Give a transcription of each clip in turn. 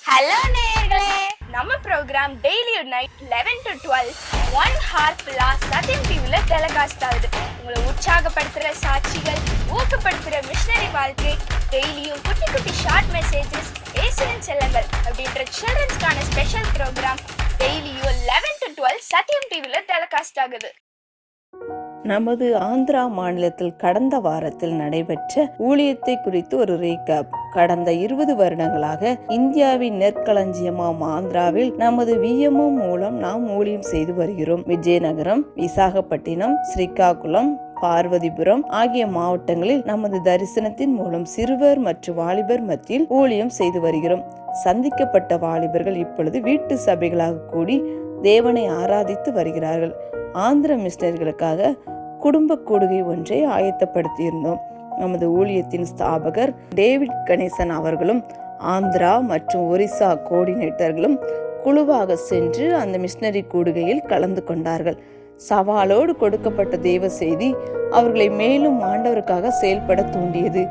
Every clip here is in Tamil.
ஹலோ நேயர்களே, நம்ம program daily night 11 to 12 1 hour plus சத்தியம் டிவில டெலிகாஸ்ட் ஆகுது. உங்களை உற்சாகப்படுத்துற சாட்சிகள், ஊக்கப்படுத்துற மிஷனரி வாழ்க்கை, டெய்லியும் குட்டி குட்டி ஷார்ட் மெசேஜஸ், ஏசுவின் செல்லங்கள் அப்படின்ற சில்ட்ரன்ஸ்க்கான ஸ்பெஷல் ப்ரோக்ராம் டெய்லியும் 11 to 12 சத்தியம் டிவில டெலிகாஸ்ட் ஆகுது. நமது ஆந்திரா மாநிலத்தில் கடந்த வாரத்தில் நடைபெற்ற ஊழியத்தை குறித்து ஒரு ரீகேப். கடந்த 20 வருடங்களாக இந்தியாவின் நெற்களஞ்சியமாம் ஆந்திராவில் நமது VMO மூலம் நாம் ஊழியம் செய்து வருகிறோம். விஜயநகரம், விசாகப்பட்டினம், ஸ்ரீகாகுளம், பார்வதிபுரம் ஆகிய மாவட்டங்களில் நமது தரிசனத்தின் மூலம் சிறுவர் மற்றும் வாலிபர் மத்தியில் ஊழியம் செய்து வருகிறோம். சந்திக்கப்பட்ட வாலிபர்கள் இப்பொழுது வீட்டு சபைகளாக கூடி தேவனை ஆராதித்து வருகிறார்கள். ஆந்திர மிஷனரிகளுக்காக குடும்ப கூடுகை ஒன்றை ஆயத்தப்படுத்தியிருந்தோம். நமது ஊழியத்தின் ஸ்தாபகர் டேவிட் கணேசன் அவர்களும் ஆந்திரா மற்றும் ஒரிசா கோஆர்டினேட்டர்களும் குழுவாக சென்று அந்த மிஷனரி கூடுகையில் கலந்து கொண்டார்கள். சவாலோடு கொடுக்கப்பட்ட தேவ செய்தி அவர்களை மேலும் ஆண்டவருக்காக செயல்பட தூண்டியது.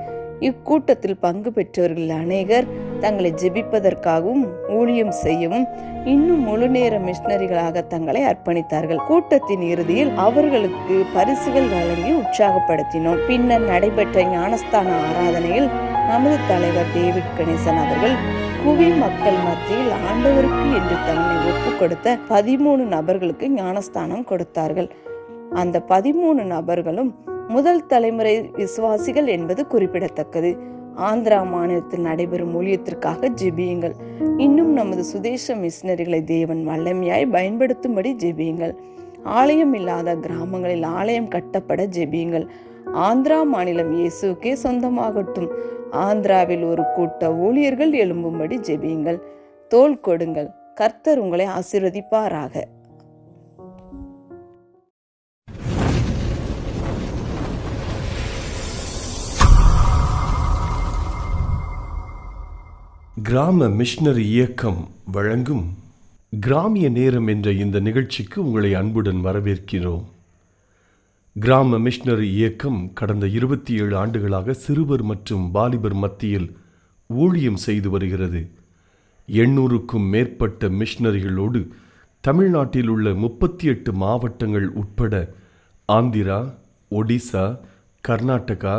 இக்கூட்டத்தில் பங்கு பெற்றவர்கள் அநேகர் தங்களை ஜெபிப்பதற்காகவும் ஊழியம் செய்யவும் இன்னும் முழு நேர மிஷனரிகளாக தங்களை அர்ப்பணித்தார்கள். கூட்டத்தின் இறுதியில் அவர்களுக்கு பரிசுகள் வழங்கி உற்சாகப்படுத்தினோம். பின்னர் நடைபெற்ற ஞானஸ்தான ஆராதனையில் நமது தலைவர் டேவிட் கணேசன் அவர்கள் குவி மக்கள் மத்தியில் ஆண்டவருக்கு என்று தன்னை ஒப்பு கொடுத்த 13 நபர்களுக்கு ஞானஸ்தானம் கொடுத்தார்கள். அந்த 13 நபர்களும் முதல் தலைமுறை விசுவாசிகள் என்பது குறிப்பிடத்தக்கது. ஆந்திரா மாநிலத்தில் நடைபெறும் ஊழியத்திற்காக ஜெபியுங்கள். இன்னும் நமது சுதேச மிஷனரிகளை தேவன் வல்லமையாய் பயன்படுத்தும்படி ஜெபியுங்கள். ஆலயம் இல்லாத கிராமங்களில் ஆலயம் கட்டப்பட ஜெபியுங்கள். ஆந்திரா மாநிலம் இயேசுக்கே சொந்தமாகட்டும். ஆந்திராவில் ஒரு கூட்ட ஊழியர்கள் எழும்பும்படி ஜெபியுங்கள். தோள் கொடுங்கள். கர்த்தர் உங்களை ஆசீர்வதிப்பாராக. கிராம மிஷனரி இயக்கம் வழங்கும் கிராமிய நேரம் என்ற இந்த நிகழ்ச்சிக்கு உங்களை அன்புடன் வரவேற்கிறோம். கிராம மிஷனரி இயக்கம் கடந்த 27 ஆண்டுகளாக சிறுவர் மற்றும் வாலிபர் மத்தியில் ஊழியம் செய்து வருகிறது. 800க்கும் மேற்பட்ட மிஷனரிகளோடு தமிழ்நாட்டில் உள்ள 38 மாவட்டங்கள் உட்பட ஆந்திரா, ஒடிசா, கர்நாடகா,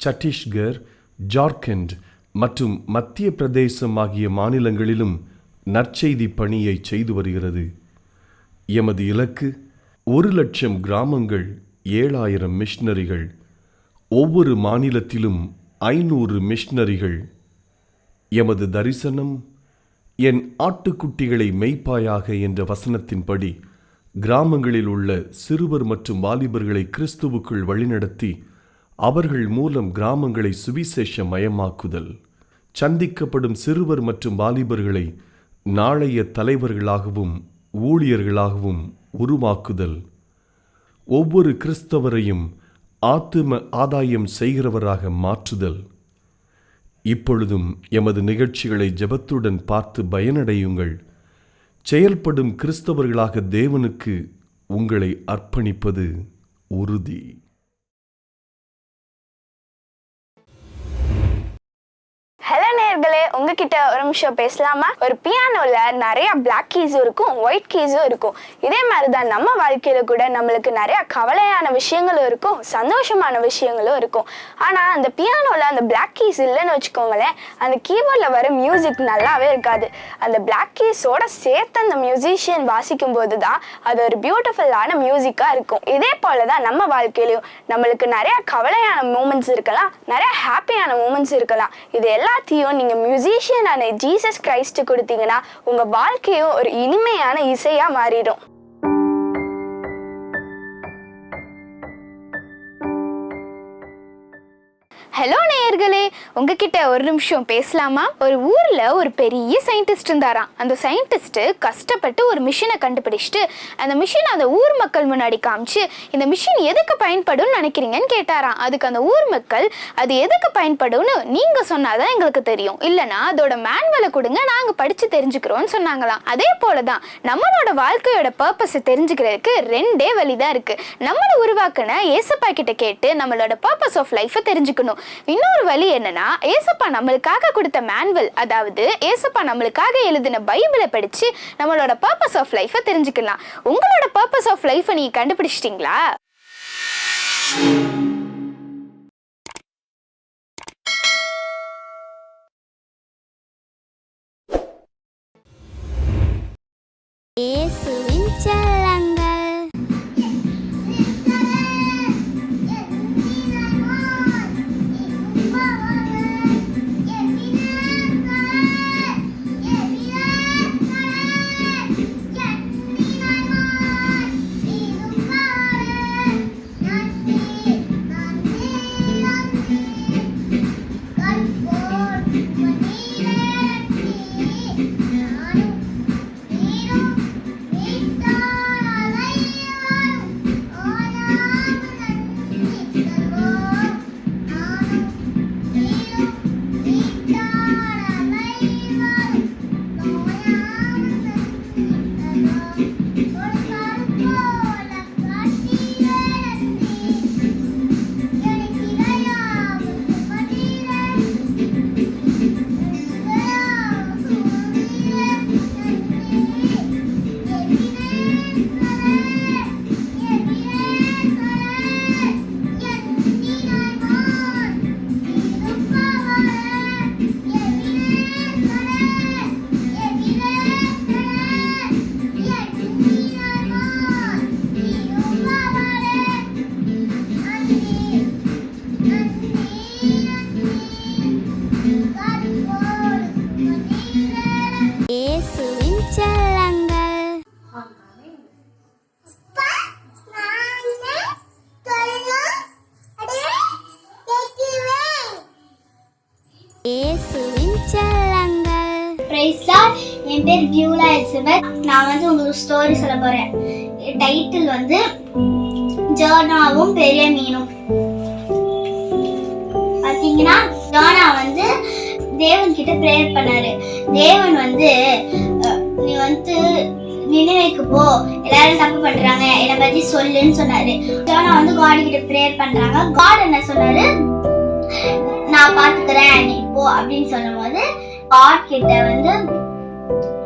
சத்தீஸ்கர், ஜார்க்கண்ட் மற்றும் மத்திய பிரதேசம் ஆகிய மாநிலங்களிலும் நற்செய்தி பணியை செய்து வருகிறது. எமது இலக்கு 1,00,000 கிராமங்கள், 7,000 மிஷனரிகள், ஒவ்வொரு மாநிலத்திலும் 500 மிஷனரிகள். எமது தரிசனம் என் ஆட்டுக்குட்டிகளை மெய்ப்பாயாக என்ற வசனத்தின்படி கிராமங்களில் உள்ள சிறுவர் மற்றும் வாலிபர்களை கிறிஸ்துவுக்குள் வழிநடத்தி அவர்கள் மூலம் கிராமங்களை சுவிசேஷ மயமாக்குதல், சந்திக்கப்படும் சிறுவர் மற்றும் வாலிபர்களை நாளைய தலைவர்களாகவும் ஊழியர்களாகவும் உருவாக்குதல், ஒவ்வொரு கிறிஸ்தவரையும் ஆத்தும ஆதாயம் செய்கிறவராக மாற்றுதல். இப்பொழுதும் எமது நிகழ்ச்சிகளை ஜெபத்துடன் பார்த்து பயனடையுங்கள். செயல்படும் கிறிஸ்தவர்களாக தேவனுக்கு உங்களை அர்ப்பணிப்பது உறுதி. ஹலோ நேயர்களே, உங்ககிட்ட ஒரு நிமிஷம் பேசலாமா? ஒரு பியானோல நிறைய பிளாக் கீஸும் இருக்கும், ஒயிட் கீஸும் இருக்கும். இதே மாதிரிதான் நம்ம வாழ்க்கையில கூட நம்மளுக்கு நிறைய கவலையான விஷயங்களும் இருக்கும், சந்தோஷமான விஷயங்களும் இருக்கும். ஆனா அந்த பியானோல அந்த பிளாக் கீஸ் இல்லைன்னு வச்சுக்கோங்களேன், அந்த கீபோர்ட்ல வர மியூசிக் நல்லாவே இருக்காது. அந்த பிளாக் கீஸோட சேர்த்து அந்த மியூசிஷியன் வாசிக்கும் போதுதான் அது ஒரு பியூட்டிஃபுல்லான மியூசிக்கா இருக்கும். இதே போலதான் நம்ம வாழ்க்கையிலையும் நம்மளுக்கு நிறைய கவலையான மூமெண்ட்ஸ் இருக்கலாம், நிறைய ஹாப்பியான மூமெண்ட்ஸ் இருக்கலாம். இது எல்லாத்தையும் நீங்க மியூசிஷியனான ஜீசஸ் கிரைஸ்ட் கொடுத்தீங்கன்னா உங்க வாழ்க்கையும் ஒரு இனிமையான இசையா மாறிடும். ஹலோ நேயர்களே, உங்ககிட்ட ஒரு நிமிஷம் பேசலாமா? ஒரு ஊர்ல ஒரு பெரிய சயின்டிஸ்ட் இருந்தாராம். அந்த சயின்டிஸ்ட் கஷ்டப்பட்டு ஒரு மிஷினை கண்டுபிடிச்சிட்டு அந்த மிஷின் அந்த ஊர் மக்கள் முன்னாடி காமிச்சு, இந்த மிஷின் எதுக்கு பயன்படும் நினைக்கிறீங்கன்னு கேட்டாராம். அதுக்கு அந்த ஊர் மக்கள், அது எதுக்கு பயன்படும்னு நீங்க சொன்னாதான் எங்களுக்கு தெரியும், இல்லைன்னா அதோட மேனுவலை கொடுங்க, நாங்க படிச்சு தெரிஞ்சுக்கிறோம்னு சொன்னாங்களாம். அதே போலதான் நம்மளோட வாழ்க்கையோட பர்பஸ் தெரிஞ்சுக்கிறதுக்கு 2 வழிதான் இருக்கு. நம்மளை உருவாக்குன ஏசப்பா கிட்ட கேட்டு நம்மளோட பர்பஸ் ஆஃப் லைஃபை தெரிஞ்சுக்கணும். இன்னொரு வழி என்னன்னா, ஏசப்பா நம்மளுக்காக கொடுத்த மேனுவல், அதாவது ஏசப்பா நம்மளுக்காக எழுதின பைபிளை படிச்சு நம்மளோட பர்பஸ் ஆஃப் லைஃபை தெரிஞ்சுக்கலாம். உங்களோட பர்பஸ் ஆஃப் லைஃபை நீங்க கண்டுபிடிச்சிட்டீங்களா? இயேசுவின் செல்லங்கள். இயேசுவின் செல்லங்கள். இயேசுவின் செல்லங்கள். Price Lord. என் பேர் பியூலா எலிசபெத். நான் உங்களுக்கு ஸ்டோரி சொல்ல போறேன். டைட்டில் ஜோனாவும் பெரிய மீனும். பாத்தீங்கன்னா ஜோனா தேவன் கிட்ட பிரேயர் பண்ணாரு. தேவன் நீ நினைவுக்கு போ, எல்லாரும் தப்பு பண்றாங்க, என்னை பத்தி சொல்லுன்னு சொன்னாரு. ஜோனா காட் கிட்ட பிரேயர் பண்றாங்க. காட் என்ன சொன்னாரு, நான் பாத்துக்கிறேன் நீ போ அப்படின்னு சொல்லும் போது காட் கிட்ட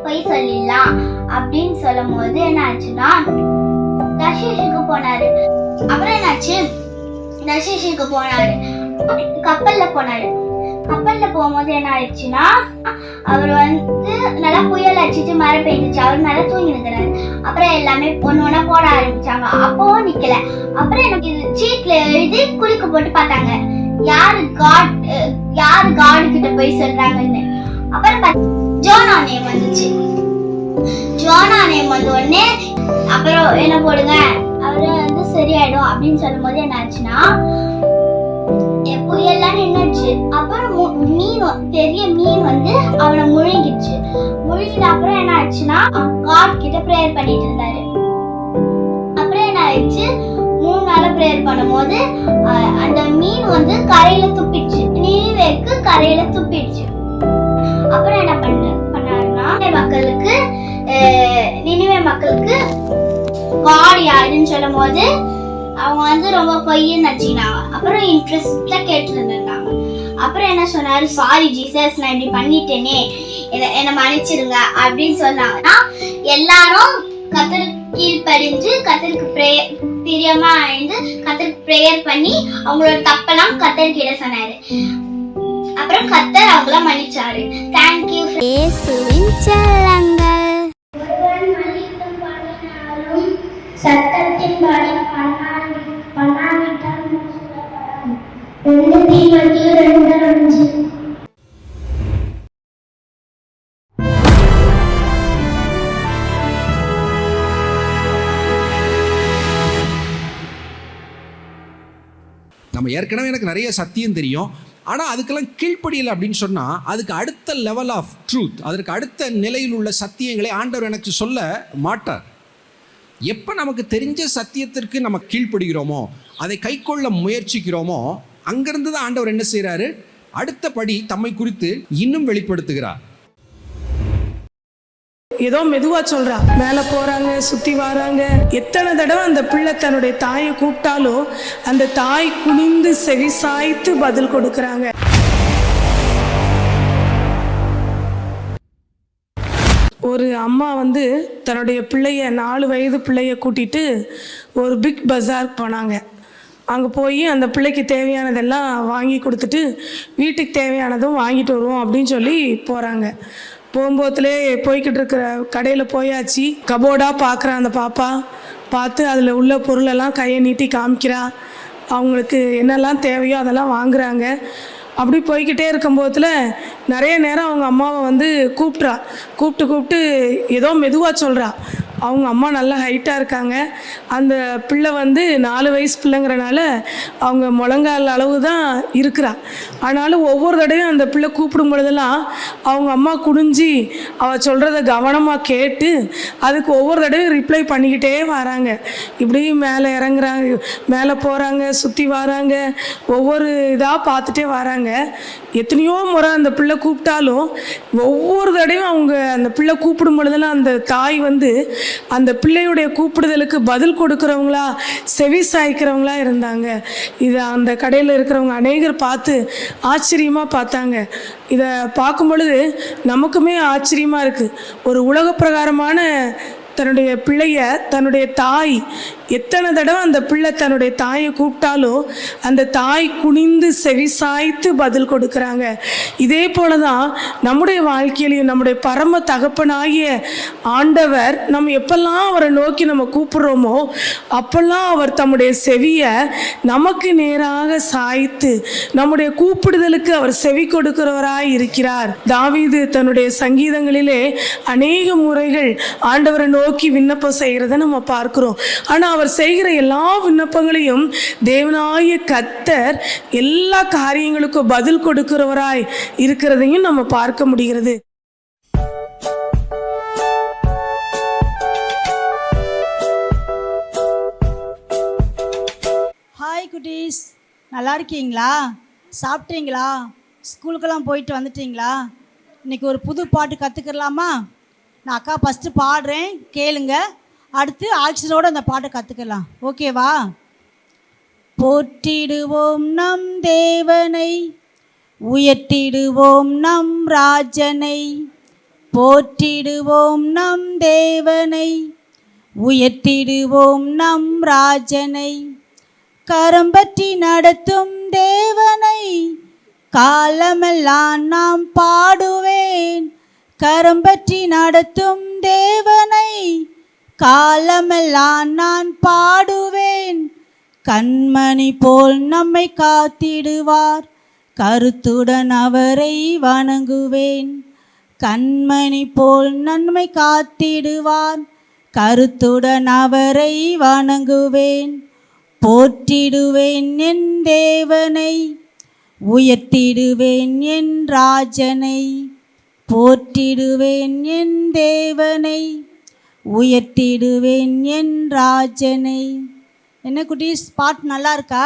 போய் சொல்லிடலாம் அப்படின்னு சொல்லும் போது என்ன ஆச்சுன்னா தர்ஷீஷுக்கு போனாரு. அப்புறம் என்னாச்சு, தர்ஷீஷுக்கு போனாரு, கப்பல்ல போனாரு. கப்பல்ல போகும்போது என்ன ஆயிடுச்சுன்னா அவர் நல்லா புயல் அடிச்சுட்டு மழை பெய்ஞ்சிச்சு. அவர் மேல தூங்கி நிற்கிறாரு. அப்புறம் எல்லாமே ஒண்ணு போட ஆரம்பிச்சாங்க. அப்பவும் நிக்கல. அப்புறம் எனக்கு சீட்ல எழுதி குளிக்க போட்டு பார்த்தாங்க, யாரு காட் கிட்ட போய் சொல்றாங்கன்னு. அப்புறம் ஜோனா நேம் வந்துச்சு. ஜோனா நேம் உடனே அப்புறம் என்ன போடுங்க, அவரு சரியாயிடும் அப்படின்னு சொல்லும் போது என்ன ஆச்சுன்னா புயல்லாம் நின்னுச்சு. அப்புறம் பெரிய மீன் அவனை முழுங்கிடுச்சு. முழுங்கிட்ட அப்புறம் என்ன ஆச்சுன்னா காட் கிட்ட பிரேயர் பண்ணிட்டு இருந்தாரு. அப்புறம் என்ன ஆயிடுச்சு, 3 நாளா பிரேயர் பண்ணும்போது அந்த மீன் கரையில துப்பிடுச்சு. நினைவேக்கு கரையில துப்பிடுச்சு. அப்புறம் என்ன பண்ணாருன்னா நினைவே மக்களுக்கு காட் யாருன்னு சொல்லும் போது அவங்க ரொம்ப பொய்ன்னு நச்சினாங்க. அப்புறம் இன்ட்ரெஸ்டா கேட்டு இருந்தாங்க. அப்புறம் என்ன சொன்னாரு, சாரி ஜீசஸ், நான் இப்படி பண்ணிட்டேனே, என்ன மன்னிச்சிருங்க அப்படின்னு சொன்னாங்கன்னா எல்லாரும் கர்த்தருக்கு கீழ்ப்படிஞ்சு கர்த்தருக்கு பிரியமா இருந்து கர்த்தருக்கு பிரேயர் பண்ணி அவங்களோட தப்பெல்லாம் கர்த்தர்கிட்ட சொன்னாரு. அப்புறம் கர்த்தர் அவங்கள மன்னிச்சாரு. தேங்க்யூ. இயேசுவின் செல்லங்கள். சத்தத்தின் படி பண்ணாவிட்டால் நம்ம ஏற்கனவே எனக்கு நிறைய சத்தியம் தெரியும், ஆனால் அதுக்கெல்லாம் கீழ்ப்படியலை அப்படின்னு சொன்னால் அதுக்கு அடுத்த லெவல் ஆஃப் ட்ரூத், அதற்கு அடுத்த நிலையில் உள்ள சத்தியங்களை ஆண்டவர் எனக்கு சொல்ல மாட்டார். எப்போ நமக்கு தெரிஞ்ச சத்தியத்திற்கு நம்ம கீழ்ப்படுகிறோமோ, அதை கைக்கொள்ள முயற்சிக்கிறோமோ, அங்கிருந்து தான் ஆண்டவர் என்ன செய்கிறாரு, அடுத்தபடி தம்மை குறித்து இன்னும் வெளிப்படுத்துகிறார். ஏதோ மெதுவா சொல்றா, மேல போறாங்க, சுத்தி வராங்க. எத்தனை தடவை அந்த பிள்ளை தன்னுடைய தாயை கூப்பிட்டாலும் அந்த தாய் குனிந்து செவி சாய்த்து பதில் கொடுக்கறாங்க. ஒரு அம்மா தன்னுடைய பிள்ளைய 4 வயது பிள்ளைய கூட்டிட்டு ஒரு பிக் பஜார் போனாங்க. அங்கே போய் அந்த பிள்ளைக்கு தேவையானதெல்லாம் வாங்கி கொடுத்துட்டு வீட்டுக்கு தேவையானதும் வாங்கிட்டு வருவோம் அப்படின்னு சொல்லி போகிறாங்க. போகும்போதுலே போய்கிட்டு இருக்கிற கடையில் போயாச்சு. கபோர்டாக பார்க்குற அந்த பாப்பா பார்த்து அதில் உள்ள பொருளெல்லாம் கையை நீட்டி காமிக்கிறா. அவங்களுக்கு என்னெல்லாம் தேவையோ அதெல்லாம் வாங்குறாங்க. அப்படி போய்கிட்டே இருக்கும்போதுல நிறைய நேரம் அவங்க அம்மாவை கூப்பிட்டு ஏதோ மெதுவாக சொல்கிறா. அவங்க அம்மா நல்லா ஹைட்டாக இருக்காங்க. அந்த பிள்ளை 4 வயசு பிள்ளைங்கிறனால அவங்க முழங்கால் அளவு தான் இருக்கிறா. ஆனாலும் ஒவ்வொரு தடவையும் அந்த பிள்ளை கூப்பிடும் பொழுதெல்லாம் அவங்க அம்மா குனிஞ்சி அவள் சொல்கிறத கவனமாக கேட்டு அதுக்கு ஒவ்வொரு தடவையும் ரிப்ளை பண்ணிக்கிட்டே வராங்க. இப்படி மேலே இறங்குறாங்க, மேலே போகிறாங்க, சுற்றி வராங்க, ஒவ்வொரு இதாக பார்த்துட்டே வராங்க. எத்தனையோ முறை அந்த பிள்ளை கூப்பிட்டாலும் ஒவ்வொரு தடவையும் அவங்க அந்த பிள்ளை கூப்பிடும் பொழுதெல்லாம் அந்த தாய் அந்த பிள்ளையுடைய கூப்பிடுதலுக்கு பதில் கொடுக்குறவங்களா, செவி சாய்க்கிறவங்களா இருந்தாங்க. இதை அந்த கடையில் இருக்கிறவங்க அநேகர் பார்த்து ஆச்சரியமாக பார்த்தாங்க. இதை பார்க்கும் பொழுது நமக்குமே ஆச்சரியமாக இருக்குது. ஒரு உலக பிரகாரமான தன்னுடைய பிள்ளைய தன்னுடைய தாய் எத்தனை தடவை அந்த பிள்ளை தன்னுடைய தாயை கூப்பிட்டாலும் அந்த தாய் குனிந்து செவி சாய்த்து பதில் கொடுக்குறாங்க. இதே போல தான் நம்முடைய வாழ்க்கையிலையும் நம்முடைய பரம தகப்பனாகிய ஆண்டவர் நம்ம எப்பெல்லாம் அவரை நோக்கி நம்ம கூப்பிடுறோமோ அப்பெல்லாம் அவர் தம்முடைய செவியை நமக்கு நேராக சாய்த்து நம்முடைய கூப்பிடுதலுக்கு அவர் செவி கொடுக்கிறவராய் இருக்கிறார். தாவீது தன்னுடைய சங்கீதங்களிலே அநேக முறைகள் ஆண்டவரை நோக்கி விண்ணப்பம் செய்கிறத நம்ம பார்க்கிறோம். ஆனால் அவர் செய்கிற எல்லா விண்ணப்பங்களையும் தேவனாகிய கர்த்தர் எல்லா காரியங்களுக்கும் பதில் கொடுக்கிறவராய் இருக்கிறதையும் நம்ம பார்க்க முடிகிறது. ஹாய் குட்டீஸ், நல்லா இருக்கீங்களா? சாப்பிட்டீங்களா? ஸ்கூலுக்கெல்லாம் போயிட்டு வந்துட்டீங்களா? இன்றைக்கி ஒரு புது பாட்டு கற்றுக்கலாமா? நான் அக்கா ஃபஸ்ட்டு பாடுறேன், கேளுங்க. அடுத்து ஆக்ஷனோடு அந்த பாட்டை கற்றுக்கலாம். ஓகேவா? போற்றிடுவோம் நம் தேவனை, உயர்த்திடுவோம் நம் ராஜனை. போற்றிடுவோம் நம் தேவனை, உயர்த்திடுவோம் நம் ராஜனை. கரம் பற்றி நடத்தும் தேவனை காலமெல்லாம் நாம் பாடுவேன். கரம் பற்றி நடத்தும் தேவனை காலமெல்லாம் நான் பாடுவேன். கண்மணி போல் நம்மை காத்திடுவார், கருத்துடன் அவரை வணங்குவேன். கண்மணி போல் நம்மை காத்திடுவார், கருத்துடன் அவரை வணங்குவேன். போற்றிடுவேன் என் தேவனை, உயர்த்திடுவேன் என் ராஜனை. போற்றிடுவேன் என் தேவனை, உயர்த்திடுவேன் என் ராஜனை. என்ன குட்டீஸ், பாட்டு நல்லா இருக்கா?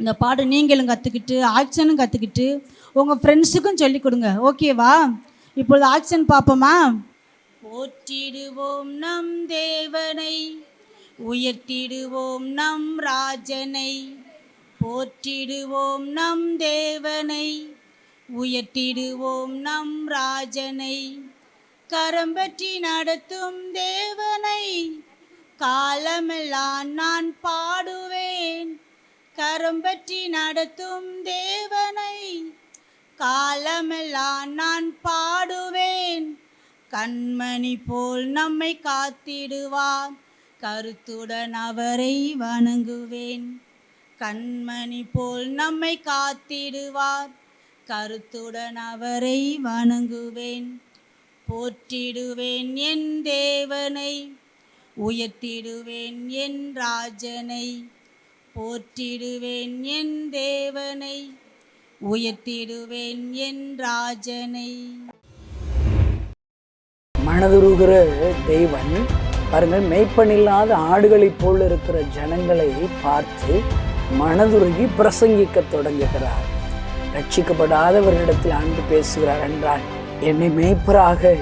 இந்த பாட்டு நீங்களும் கற்றுக்கிட்டு ஆக்ஷனும் கற்றுக்கிட்டு உங்கள் ஃப்ரெண்ட்ஸுக்கும் சொல்லிக் கொடுங்க. ஓகேவா? இப்பொழுது ஆக்ஷன் பார்ப்போமா? போற்றிடுவோம் நம் தேவனை, உயர்த்திடுவோம் நம் ராஜனை. போற்றிடுவோம் நம் தேவனை, உயர்த்திடுவோம் நம் ராஜனை. கரம் பற்றி நடத்தும் தேவனை காலமெல்லாம் நான் பாடுவேன். கரம் பற்றி நடத்தும் தேவனை காலமெல்லாம் நான் பாடுவேன். கண்மணி போல் நம்மை காத்திடுவார், கருத்துடன் அவரை வணங்குவேன். கண்மணி போல் நம்மை காத்திடுவார், கருத்துடன் அவரை வணங்குவேன். போற்றிடுவேன் என் தேவனை, உயர்த்திடுவேன் என் ராஜனை. போற்றிடுவேன் என் தேவனை, உயர்த்திடுவேன் என் ராஜனை. மனதுருகிற தெய்வன் பாருங்கள், மேய்ப்பனில்லாத ஆடுகளைப் போல் இருக்கிற ஜனங்களை பார்த்து மனதுருகி பிரசங்கிக்க தொடங்குகிறார். ரட்சிக்கப்படாதவர்களிடத்தில் ஆண்டு பேசுகிறார் என்றால், என்னை மேய்ப்பராக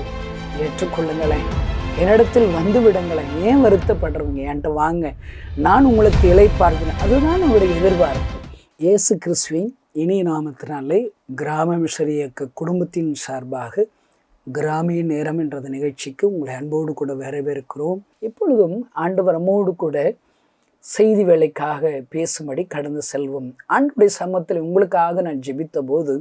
ஏற்றுக்கொள்ளுங்களேன். என்னிடத்தில் வந்து விடுங்களேன். ஏன் வருத்தப்படுறவங்க? என்கிட்ட வாங்க, நான் உங்களுக்கு இளைப்பாறுதேன். அதுதான் நம்முடைய எதிர்பார்ப்பு. இயேசு கிறிஸ்துவின் இனிய நாமத்தினாலே கிராம மிஷனரி இயக்க குடும்பத்தின் சார்பாக கிராமிய நேரம் என்ற நிகழ்ச்சிக்கு உங்களை அன்போடு கூட வரவேற்கிறோம். இப்பொழுதும் ஆண்டவர் நம்மோடு கூட செய்தி வேலைக்காக பேசும்படி கடந்து செல்வோம். ஆண்டவருடைய சமூகத்தில் உங்களுக்காக நான் ஜெபித்த போது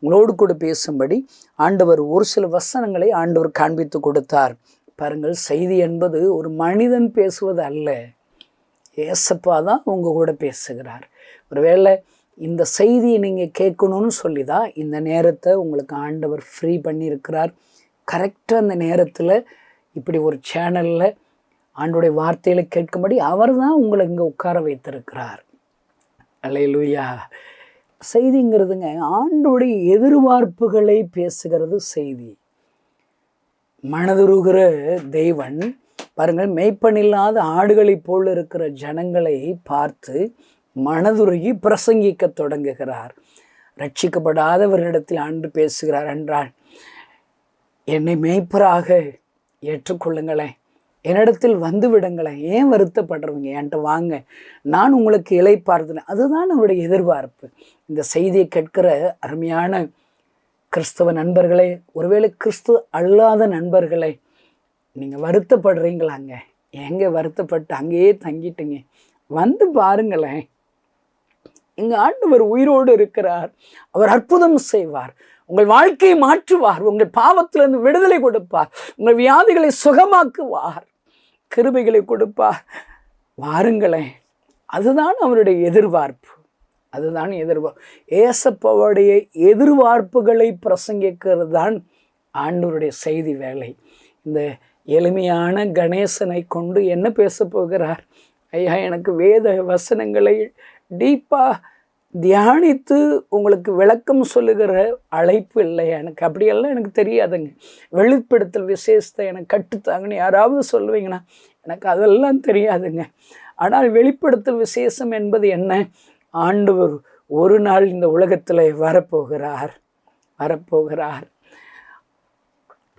உங்களோடு கூட பேசும்படி ஆண்டவர் ஒரு சில வசனங்களை ஆண்டவர் காண்பித்து கொடுத்தார். பாருங்கள், செய்தி என்பது ஒரு மனிதன் பேசுவது அல்ல, ஏசப்பா தான் உங்கள் கூட பேசுகிறார். ஒருவேளை இந்த செய்தியை நீங்கள் கேட்கணும்னு சொல்லி தான் இந்த நேரத்தை உங்களுக்கு ஆண்டவர் ஃப்ரீ பண்ணியிருக்கிறார். கரெக்டாக அந்த நேரத்தில் இப்படி ஒரு சேனலில் ஆண்டோடைய வார்த்தைகளை கேட்கும்படி அவர் தான் உங்களை இங்கே உட்கார வைத்திருக்கிறார். அல்லேலூயா. செய்திங்கிறதுங்க ஆண்டோடைய எதிர்பார்ப்புகளை பேசுகிறது செய்தி. மனதுருகிற தேவன் பாருங்கள், மேய்ப்பனில்லாத ஆடுகளைப் போல் இருக்கிற ஜனங்களை பார்த்து மனதுருகி பிரசங்கிக்க தொடங்குகிறார். ரட்சிக்கப்படாதவரிடத்தில் ஆண்டு பேசுகிறார் என்றால், என்னை மேய்ப்பராக ஏற்றுக்கொள்ளுங்களேன், என்னிடத்தில் வந்து விடுங்களேன். ஏன் வருத்தப்படுறவங்க? என்கிட்ட வாங்க, நான் உங்களுக்கு இளைப்பாறுதேன். அதுதான் நம்முடைய எதிர்பார்ப்பு. இந்த செய்தியை கேட்கிற அருமையான கிறிஸ்தவ நண்பர்களே, ஒருவேளை கிறிஸ்துவ அல்லாத நண்பர்களே, நீங்கள் வருத்தப்படுறீங்களாங்க? எங்கே வருத்தப்பட்டு அங்கேயே தங்கிட்டுங்க? வந்து பாருங்களேன், இங்கே ஆண்டவர் உயிரோடு இருக்கிறார். அவர் அற்புதம் செய்வார், உங்கள் வாழ்க்கையை மாற்றுவார், உங்கள் பாவத்திலிருந்து விடுதலை கொடுப்பார், உங்கள் வியாதிகளை சுகமாக்குவார், கிருபைகளை கொடுப்பார். வாருங்களேன். அதுதான் அவருடைய எதிர்பார்ப்பு. அதுதான் எதிர்பார்ப்பு. ஏசப்பாவுடைய எதிர்பார்ப்புகளை பிரசங்கிக்கிறது தான் ஆண்டவருடைய செய்தி வேலை. இந்த எளிமையான கணேசனை கொண்டு என்ன பேச போகிறார்? ஐயா, எனக்கு வேத வசனங்களை டீப்பாக தியானித்து உங்களுக்கு விளக்கம் சொல்லுகிற அழைப்பு இல்லை எனக்கு. அப்படியெல்லாம் எனக்கு தெரியாதுங்க. வெளிப்படுத்தல் விசேஷத்தை எனக்கு கட்டுத்தாங்கன்னு யாராவது சொல்லுவீங்கன்னா எனக்கு அதெல்லாம் தெரியாதுங்க. ஆனால் வெளிப்படுத்தல் விசேஷம் என்பது என்ன? ஆண்டவர் ஒரு நாள் இந்த உலகத்தில் வரப்போகிறார்.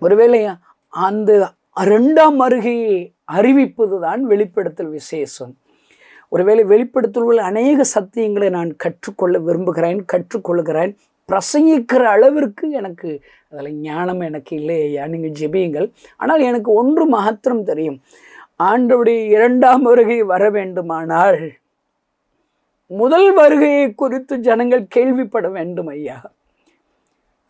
ஒருவேளை அந்த 2ஆம் வருகையை அறிவிப்பது தான் வெளிப்படுத்தல் விசேஷம். ஒருவேளை வெளிப்படுத்தல் உள்ள அநேக சத்தியங்களை நான் கற்றுக்கொள்கிறேன், பிரசங்கிக்கிற அளவிற்கு எனக்கு அதில் ஞானம் எனக்கு இல்லை ஐயா, நீங்கள் ஜெபியுங்கள். ஆனால் எனக்கு ஒன்று மாத்திரம் தெரியும், ஆண்டவருடைய 2ஆம் வருகை வர வேண்டுமானால் முதல் வருகையை குறித்து ஜனங்கள் கேள்விப்பட வேண்டும் ஐயா.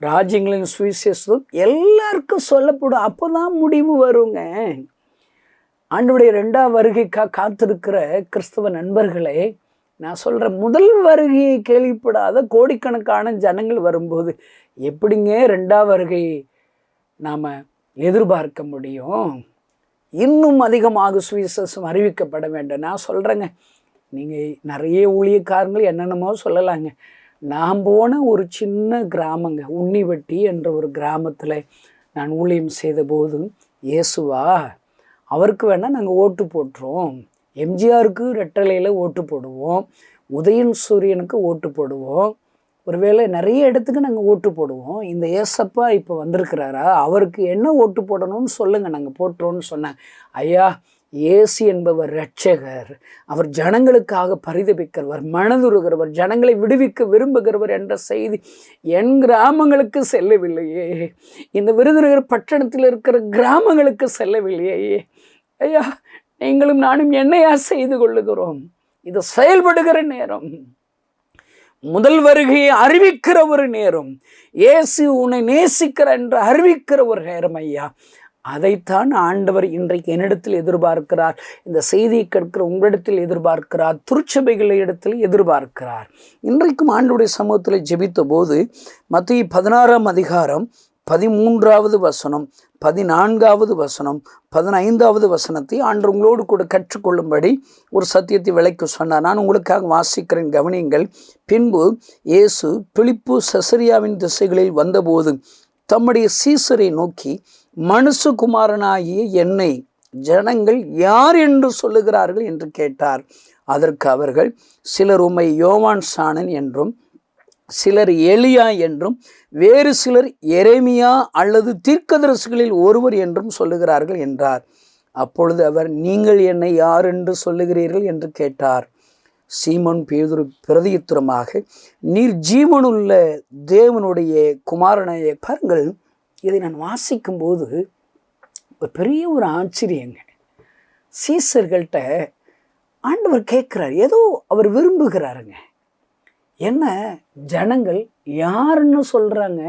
ராஜ்யங்களின் சுவிசேஷம் எல்லாருக்கும் சொல்லப்படும், அப்போ தான் முடிவு வருங்க. ஆண்டவருடைய 2ஆம் வருகைக்காக காத்திருக்கிற கிறிஸ்தவ நண்பர்களே, நான் சொல்கிற முதல் வருகையை கேள்விப்படாத கோடிக்கணக்கான ஜனங்கள் வரும்போது எப்படிங்க 2ஆம் வருகையை நாம் எதிர்பார்க்க முடியும்? இன்னும் அதிகமாக சுவிசேஷம் அறிவிக்கப்பட வேண்டும். நான் சொல்கிறேங்க, நீங்கள் நிறைய ஊழியக்காரங்கள் என்னென்னமோ சொல்லலாங்க. நான் போன ஒரு சின்ன கிராமங்க, உன்னிவட்டி என்ற ஒரு கிராமத்தில் நான் ஊழியம் செய்த போது, இயேசுவா, அவருக்கு வேணால் நாங்கள் ஓட்டு போட்டுருவோம், எம்ஜிஆருக்கு ரெட்டலையில் ஓட்டு போடுவோம், உதயன் சூரியனுக்கு ஓட்டு போடுவோம், ஒருவேளை நிறைய இடத்துக்கு நாங்கள் ஓட்டு போடுவோம். இந்த ஏசப்பா இப்போ வந்திருக்கிறாரா, அவருக்கு என்ன ஓட்டு போடணும்னு சொல்லுங்கள், நாங்கள் போட்டுறோன்னு சொன்னேன். ஐயா, இயேசு என்பவர் இரட்சகர், அவர் ஜனங்களுக்காக பரிதபிக்கிறவர், மனதுருகிறவர், ஜனங்களை விடுவிக்க விரும்புகிறவர் என்ற செய்தி என் கிராமங்களுக்கு செல்லவில்லையே, இந்த விருதுநகர் பட்டணத்தில் இருக்கிற கிராமங்களுக்கு செல்லவில்லையே. ஐயா, நீங்களும் நானும் என்னையா செய்து கொள்ளுகிறோம்? இது செயல்படுகிற நேரம், முதல் வருகையை அறிவிக்கிற ஒரு நேரம், இயேசு உன்னை நேசிக்கிற என்று அறிவிக்கிற ஒரு நேரம் ஐயா. அதைத்தான் ஆண்டவர் இன்றைக்கு என்னிடத்தில் எதிர்பார்க்கிறார். இந்த செய்தியை கேட்கிற உங்களிடத்தில் எதிர்பார்க்கிறார், திருச்சபைகளிடத்தில் எதிர்பார்க்கிறார். இன்றைக்கும் ஆண்டவருடைய சமூகத்தில் ஜெபித்த போது மத்தேயு 16ஆம் அதிகாரம் 13வது வசனம், 14வது வசனம், 15வது வசனத்தை ஆண்டவர் உங்களோடு கூட கற்றுக்கொள்ளும்படி ஒரு சத்தியத்தை விளக்கி சொன்னார். நான் உங்களுக்காக வாசிக்கிறேன், கவனியுங்கள். பின்பு இயேசு பிலிப்பு செசரியாவின் திசைகளில் வந்தபோது தம்முடைய சீசரை நோக்கி, மனுஷகுமாரனாகிய என்னை ஜனங்கள் யார் என்று சொல்லுகிறார்கள் என்று கேட்டார். அதற்கு அவர்கள், சிலர் உம்மை யோவான் ஸ்நானன் என்றும், சிலர் எலியா என்றும் வேறு சிலர் எரேமியா அல்லது தீர்க்கதரிசிகளில் ஒருவர் என்றும் சொல்லுகிறார்கள் என்றார். அப்பொழுது அவர், நீங்கள் என்னை யார் என்று சொல்லுகிறீர்கள் என்று கேட்டார். சீமோன் பேதுரு பிரதியுத்தரமாக, நீர் ஜீவனுள்ள தேவனுடைய குமாரனையே. பாருங்கள், இதை நான் வாசிக்கும்போது ஒரு பெரிய ஒரு ஆச்சரியங்க. சீசர்கள்ட்ட ஆண்டவர் கேட்குறார், ஏதோ அவர் விரும்புகிறாருங்க. என்ன ஜனங்கள் யாருன்னு சொல்கிறாங்க,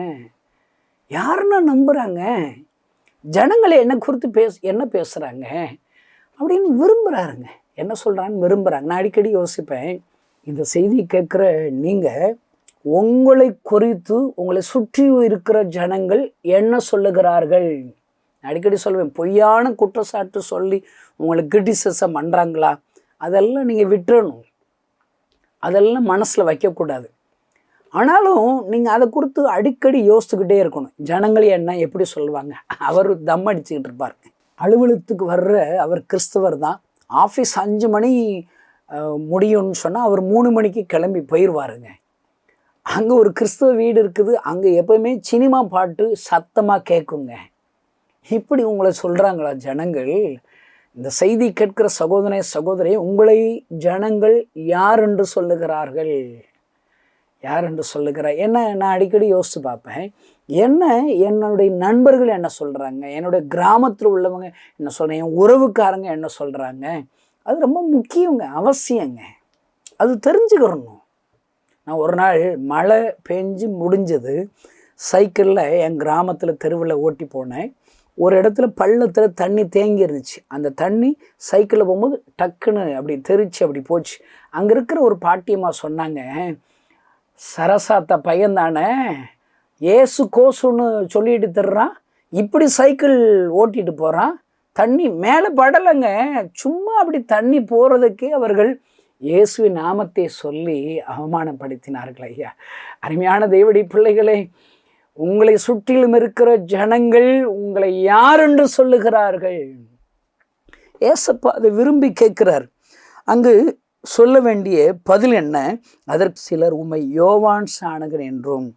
யாருன்னு நம்புகிறாங்க, ஜனங்களை என்ன குறித்து என்ன பேசுகிறாங்க அப்படின்னு விரும்புகிறாருங்க. என்ன சொல்கிறான்னு விரும்புகிறாங்க. நான் அடிக்கடி யோசிப்பேன், இந்த செய்தி கேட்குற நீங்கள் உங்களை குறித்து உங்களை சுற்றி இருக்கிற ஜனங்கள் என்ன சொல்லுகிறார்கள். அடிக்கடி சொல்லுவேன், பொய்யான குற்றச்சாட்டு சொல்லி உங்களை கிரிட்டிசிசம் பண்ணுறாங்களா, அதெல்லாம் நீங்கள் விட்டுறணும், அதெல்லாம் மனசில் வைக்கக்கூடாது. ஆனாலும் நீங்கள் அதை குறித்து அடிக்கடி யோசிச்சுக்கிட்டே இருக்கணும். ஜனங்கள் என்ன எப்படி சொல்லுவாங்க. அவர் தம் அடிச்சுக்கிட்டு இருப்பாருங்க. அலுவலகத்துக்கு வர்ற அவர் கிறிஸ்தவர் தான். ஆஃபீஸ் 5 மணி முடியும்னு சொன்னால் அவர் 3 மணிக்கு கிளம்பி போயிடுவாருங்க. அங்கே ஒரு கிறிஸ்தவ வீடு இருக்குது, அங்கே எப்போவுமே சினிமா பாட்டு சத்தமாக கேட்குங்க. இப்படி உங்களை சொல்கிறாங்களா ஜனங்கள்? இந்த செய்தி கேட்கிற சகோதரி, உங்களை ஜனங்கள் யார் என்று சொல்லுகிறார்கள், யார் என்று சொல்லுகிறார்? என்ன நான் அடிக்கடி யோசித்து பார்ப்பேன், என்னுடைய நண்பர்கள் என்ன சொல்கிறாங்க, என்னுடைய கிராமத்தில் உள்ளவங்க என்ன சொல்கிறாங்க, என் உறவுக்காரங்க என்ன சொல்கிறாங்க, அது ரொம்ப முக்கியங்க, அவசியங்க. அது தெரிஞ்சுக்கிறணும். நான் ஒரு நாள் மழை பெஞ்சு முடிஞ்சது, சைக்கிளில் என் கிராமத்தில் தெருவில் ஓட்டி போனேன். ஒரு இடத்துல பள்ளத்தில் தண்ணி தேங்கி இருந்துச்சு. அந்த தண்ணி சைக்கிளில் போகும்போது டக்குன்னு அப்படி தெரிச்சு அப்படி போச்சு. அங்கே இருக்கிற ஒரு பாட்டியம்மா சொன்னாங்க, சரசாத்த பையன்தானே ஏசு கோசுன்னு சொல்லிட்டு தர்றான், இப்படி சைக்கிள் ஓட்டிட்டு போகிறான், தண்ணி மேலே படலைங்க, சும்மா அப்படி தண்ணி போகிறதுக்கே அவர்கள் இயேசுவின் நாமத்தை சொல்லி அவமானப்படுத்தினார்கள். ஐயா, அருமையான தேவனுடைய பிள்ளைகளே, உங்களை சுற்றிலும் இருக்கிற ஜனங்கள் உங்களை யார் என்று சொல்லுகிறார்கள்? ஏசப்பா அதை விரும்பி கேட்கிறார். அங்கு சொல்ல வேண்டிய பதில் என்ன? அதற்கு சிலர் உம்மை யோவான் சாணகன் என்றும்,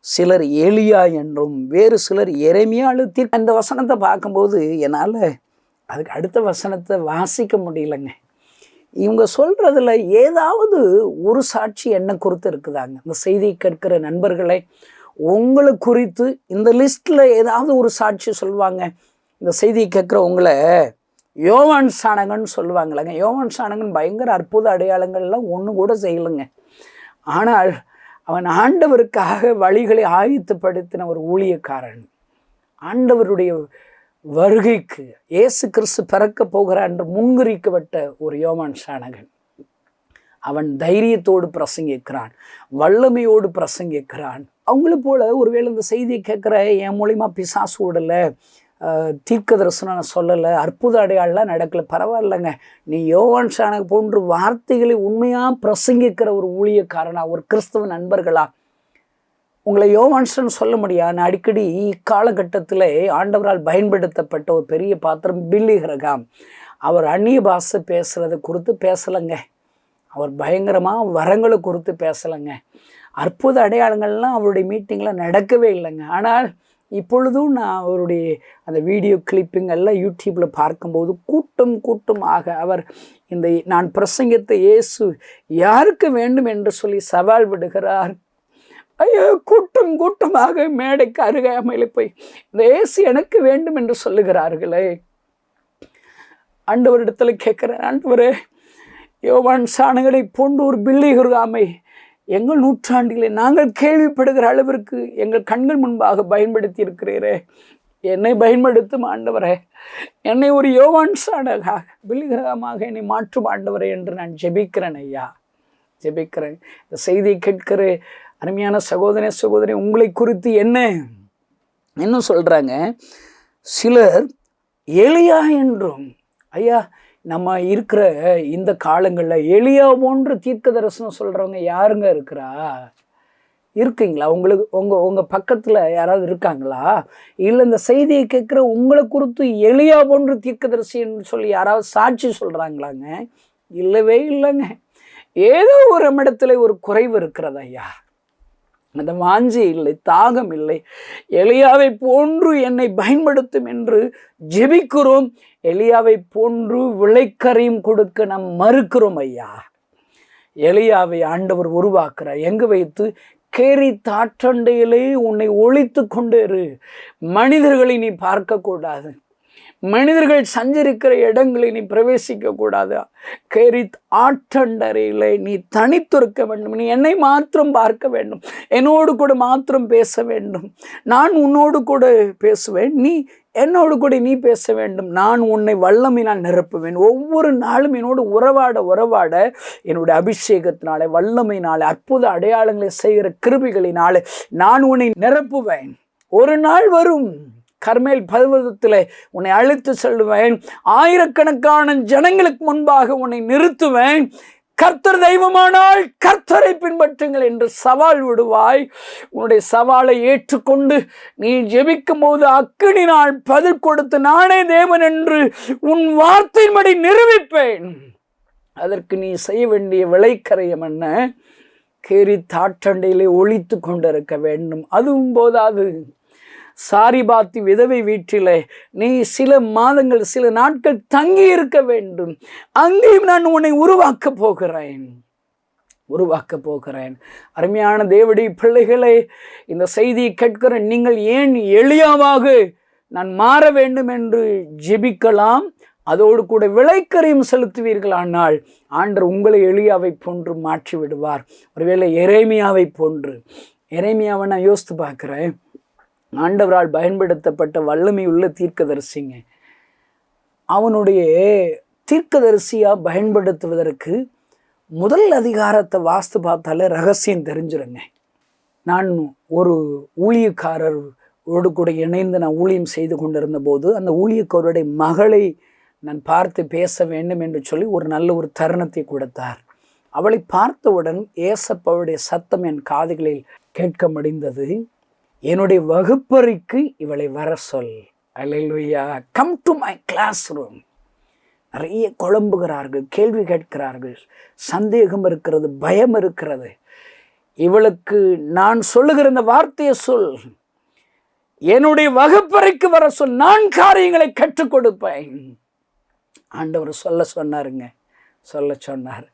சிலர் எலியா என்றும், வேறு சிலர் எரேமியா அல்லது அந்த வசனத்தை பார்க்கும்போது என்னால் அதுக்கு அடுத்த வசனத்தை வாசிக்க முடியலைங்க. இவங்க சொல்கிறதுல ஏதாவது ஒரு சாட்சி என்ன குறித்து இருக்குதாங்க? இந்த செய்தியை கேட்கிற நண்பர்களை, உங்களை குறித்து இந்த லிஸ்ட்டில் ஏதாவது ஒரு சாட்சி சொல்லுவாங்க. இந்த செய்தியை கேட்குற உங்களை யோவான் சாணகன் சொல்லுவாங்களேங்க. யோவான் சாணகன் பயங்கர அற்புத அடையாளங்கள்லாம் ஒன்று கூட செய்யலைங்க. ஆனால் அவன் ஆண்டவருக்காக வழிகளை ஆயத்தப்படுத்தின ஒரு ஊழியக்காரன். ஆண்டவருடைய வருகைக்கு இயேசு கிறிஸ்து பிறக்க போகிறார் என்று முன்குறிக்கப்பட்ட ஒரு யோவான் சாணகன். அவன் தைரியத்தோடு பிரசங்கிக்கிறான், வல்லமையோடு பிரசங்கிக்கிறான். அவங்கள போல ஒருவேளை இந்த செய்தியை கேட்குற என் மூலிமா பிசாசு விடலை, தீர்க்க தரிசனம் சொல்லலை, அற்புத அடையாளம் நடக்கலை, பரவாயில்லைங்க, நீ யோவான் சாணகன் போன்ற வார்த்தைகளை உண்மையாக பிரசங்கிக்கிற ஒரு ஊழியக்காரனா, ஒரு கிறிஸ்தவ நண்பர்களா உங்களை யோவான்ஸ்ன்னு சொல்ல முடியாது. நான் அடிக்கடி இக்காலகட்டத்தில் ஆண்டவரால் பயன்படுத்தப்பட்ட ஒரு பெரிய பாத்திரம் பில்லி கிரகாம். அவர் அந்நிய பாஷை பேசுகிறத குறித்து பேசலைங்க, அவர் பயங்கரமாக வரங்களை குறித்து பேசலைங்க, அற்புத அடையாளங்கள்லாம் அவருடைய மீட்டிங்கில் நடக்கவே இல்லைங்க. ஆனால் இப்பொழுதும் நான் அவருடைய அந்த வீடியோ கிளிப்பிங் எல்லாம் யூடியூப்பில் பார்க்கும்போது கூட்டமாக அவர் இந்த நான் பிரசங்கத்தை இயேசு யாருக்கு வேண்டும் என்று சொல்லி சவால் விடுகிறார். ஐயோ, கூட்டமாக மேடைக்கு அருகாமையில் போய் இந்த இயேசு எனக்கு வேண்டும் என்று சொல்லுகிறார்களே. ஆண்டவரிடத்தில் கேட்குறேன், ஆண்டவரே, யோவான் சாணகனை போன்று ஒரு பில்லி கிரகாமை எங்கள் நூற்றாண்டிலே நாங்கள் கேள்விப்படுகிற அளவிற்கு எங்கள் கண்கள் முன்பாக பயன்படுத்தி இருக்கிறீரே, என்னை பயன்படுத்தும் ஆண்டவரே, என்னை ஒரு யோவான் சாணகாக பில்லி கிரகமாக என்னை மாற்றும் ஆண்டவரே என்று நான் ஜெபிக்கிறேன். ஐயா, ஜெபிக்கிறேன். இந்த செய்தியை கேட்கிற அருமையான சகோதரி, உங்களை குறித்து என்ன சொல்கிறாங்க? சிலர் எலியா என்றும். ஐயா, நம்ம இருக்கிற இந்த காலங்களில் எலியா போன்று தீர்க்க தரிசனம் சொல்கிறவங்க யாருங்க இருக்கிறா? இருக்கீங்களா? உங்களுக்கு உங்கள் பக்கத்தில் யாராவது இருக்காங்களா? இல்லை இந்த செய்தியை கேட்குற உங்களை குறித்து எலியா போன்று தீர்க்கதரிசின்னு சொல்லி யாராவது சாட்சி சொல்கிறாங்களாங்க? இல்லவே இல்லைங்க. ஏதோ ஒரு இடத்துல ஒரு குறைவு இருக்கிறது ஐயா. அந்த வாஞ்சை இல்லை, தாகம் இல்லை. எலியாவை போன்று என்னை பயன்படுத்தும் என்று ஜெபிக்கிறோம். எலியாவை போன்று விளைக்கரையும் கொடுக்க நாம் மறுக்கிறோம் ஐயா. எலியாவை ஆண்டவர் உருவாக்குறார். எங்கு வைத்து? கேரித் ஆற்றண்டையிலே உன்னை ஒளித்து கொண்டு இரு. மனிதர்களை நீ பார்க்கக்கூடாது, மனிதர்கள் சஞ்சரிக்கிற இடங்களை நீ பிரவேசிக்க கூடாது. கேரித் ஆற்றண்டரையிலே நீ தனித்திருக்க வேண்டும். நீ என்னை மாத்திரம் பார்க்க வேண்டும், என்னோடு கூட மாத்திரம் பேச வேண்டும். நான் உன்னோடு கூட பேசுவேன், நீ என்னோடு கூட நீ பேச வேண்டும். நான் உன்னை வல்லமையினால் நிரப்புவேன். ஒவ்வொரு நாளும் என்னோடு உறவாட என்னுடைய அபிஷேகத்தினாலே, வல்லமையினாலே, அற்புத அடையாளங்களை செய்கிற கிருபைகளினாலே நான் உன்னை நிரப்புவேன். ஒரு நாள் வரும், கர்மேல் பர்வதத்தில் உன்னை அழைத்து செல்லுவேன். ஆயிரக்கணக்கான ஜனங்களுக்கு முன்பாக உன்னை நிறுத்துவேன். கர்த்தர் தெய்வமானால் கர்த்தரை பின்பற்றுங்கள் என்று சவால் விடுவாய். உன்னுடைய சவாலை ஏற்றுக்கொண்டு நீ ஜெபிக்கும் போது அக்கினினால் பதில் கொடுத்து நானே தேவன் என்று உன் வார்த்தையின்படி நிரூபிப்பேன். அதற்கு நீ செய்ய வேண்டிய விளைக்கரையம் என்ன? கேரித் ஆற்றண்டையிலே ஒளித்து கொண்டிருக்க வேண்டும். அதுவும் போதாது, சாரிபாத்தி விதவை வீட்டிலே நீ சில மாதங்கள், சில நாட்கள் தங்கி இருக்க வேண்டும். அங்கேயும் நான் உன்னை உருவாக்க போகிறேன். அருமையான தேவனுடைய பிள்ளைகளே, இந்த செய்தியை கேட்கிற நீங்கள் ஏன் எளியாவாக நான் மாற வேண்டும் என்று ஜெபிக்கலாம். அதோடு கூட விளைக்கரையும் செலுத்துவீர்களானால் ஆண்டவர் உங்களை எலியாவை போன்று மாற்றி விடுவார். ஒருவேளை எரேமியாவை போன்று. எரேமியாவை நான் யோசித்து பார்க்குறேன். ஆண்டவரால் பயன்படுத்தப்பட்ட வல்லமை உள்ள தீர்க்கதரிசிங்க. அவனுடைய தீர்க்கதரிசியாக பயன்படுத்துவதற்கு முதல் அதிகாரத்தை வாஸ்து பார்த்தாலே ரகசியம் தெரிஞ்சிருங்க. நான் ஒரு ஊழியக்காரரோடு கூட இணைந்து நான் ஊழியம் செய்து கொண்டிருந்த போது அந்த ஊழியக்காரருடைய மகளை நான் பார்த்து பேச வேண்டும் என்று சொல்லி ஒரு நல்ல ஒரு தருணத்தை கொடுத்தார். அவளை பார்த்தவுடன் ஏசப்பாவுடைய சத்தம் என் காதுகளில் கேட்க முடிந்தது. என்னுடைய வகுப்பறைக்கு இவளை வர சொல். Hallelujah. Come to my classroom. நிறைய குழம்புகிறார்கள், கேள்வி கேட்கிறார்கள், சந்தேகம் இருக்கிறது, பயம் இருக்கிறது. இவளுக்கு நான் சொல்லுகிற இந்த வார்த்தையை சொல். என்னுடைய வகுப்பறைக்கு வர சொல், நான் காரியங்களை கற்றுக் கொடுப்பேன். ஆண்டவர் சொல்ல சொன்னார்.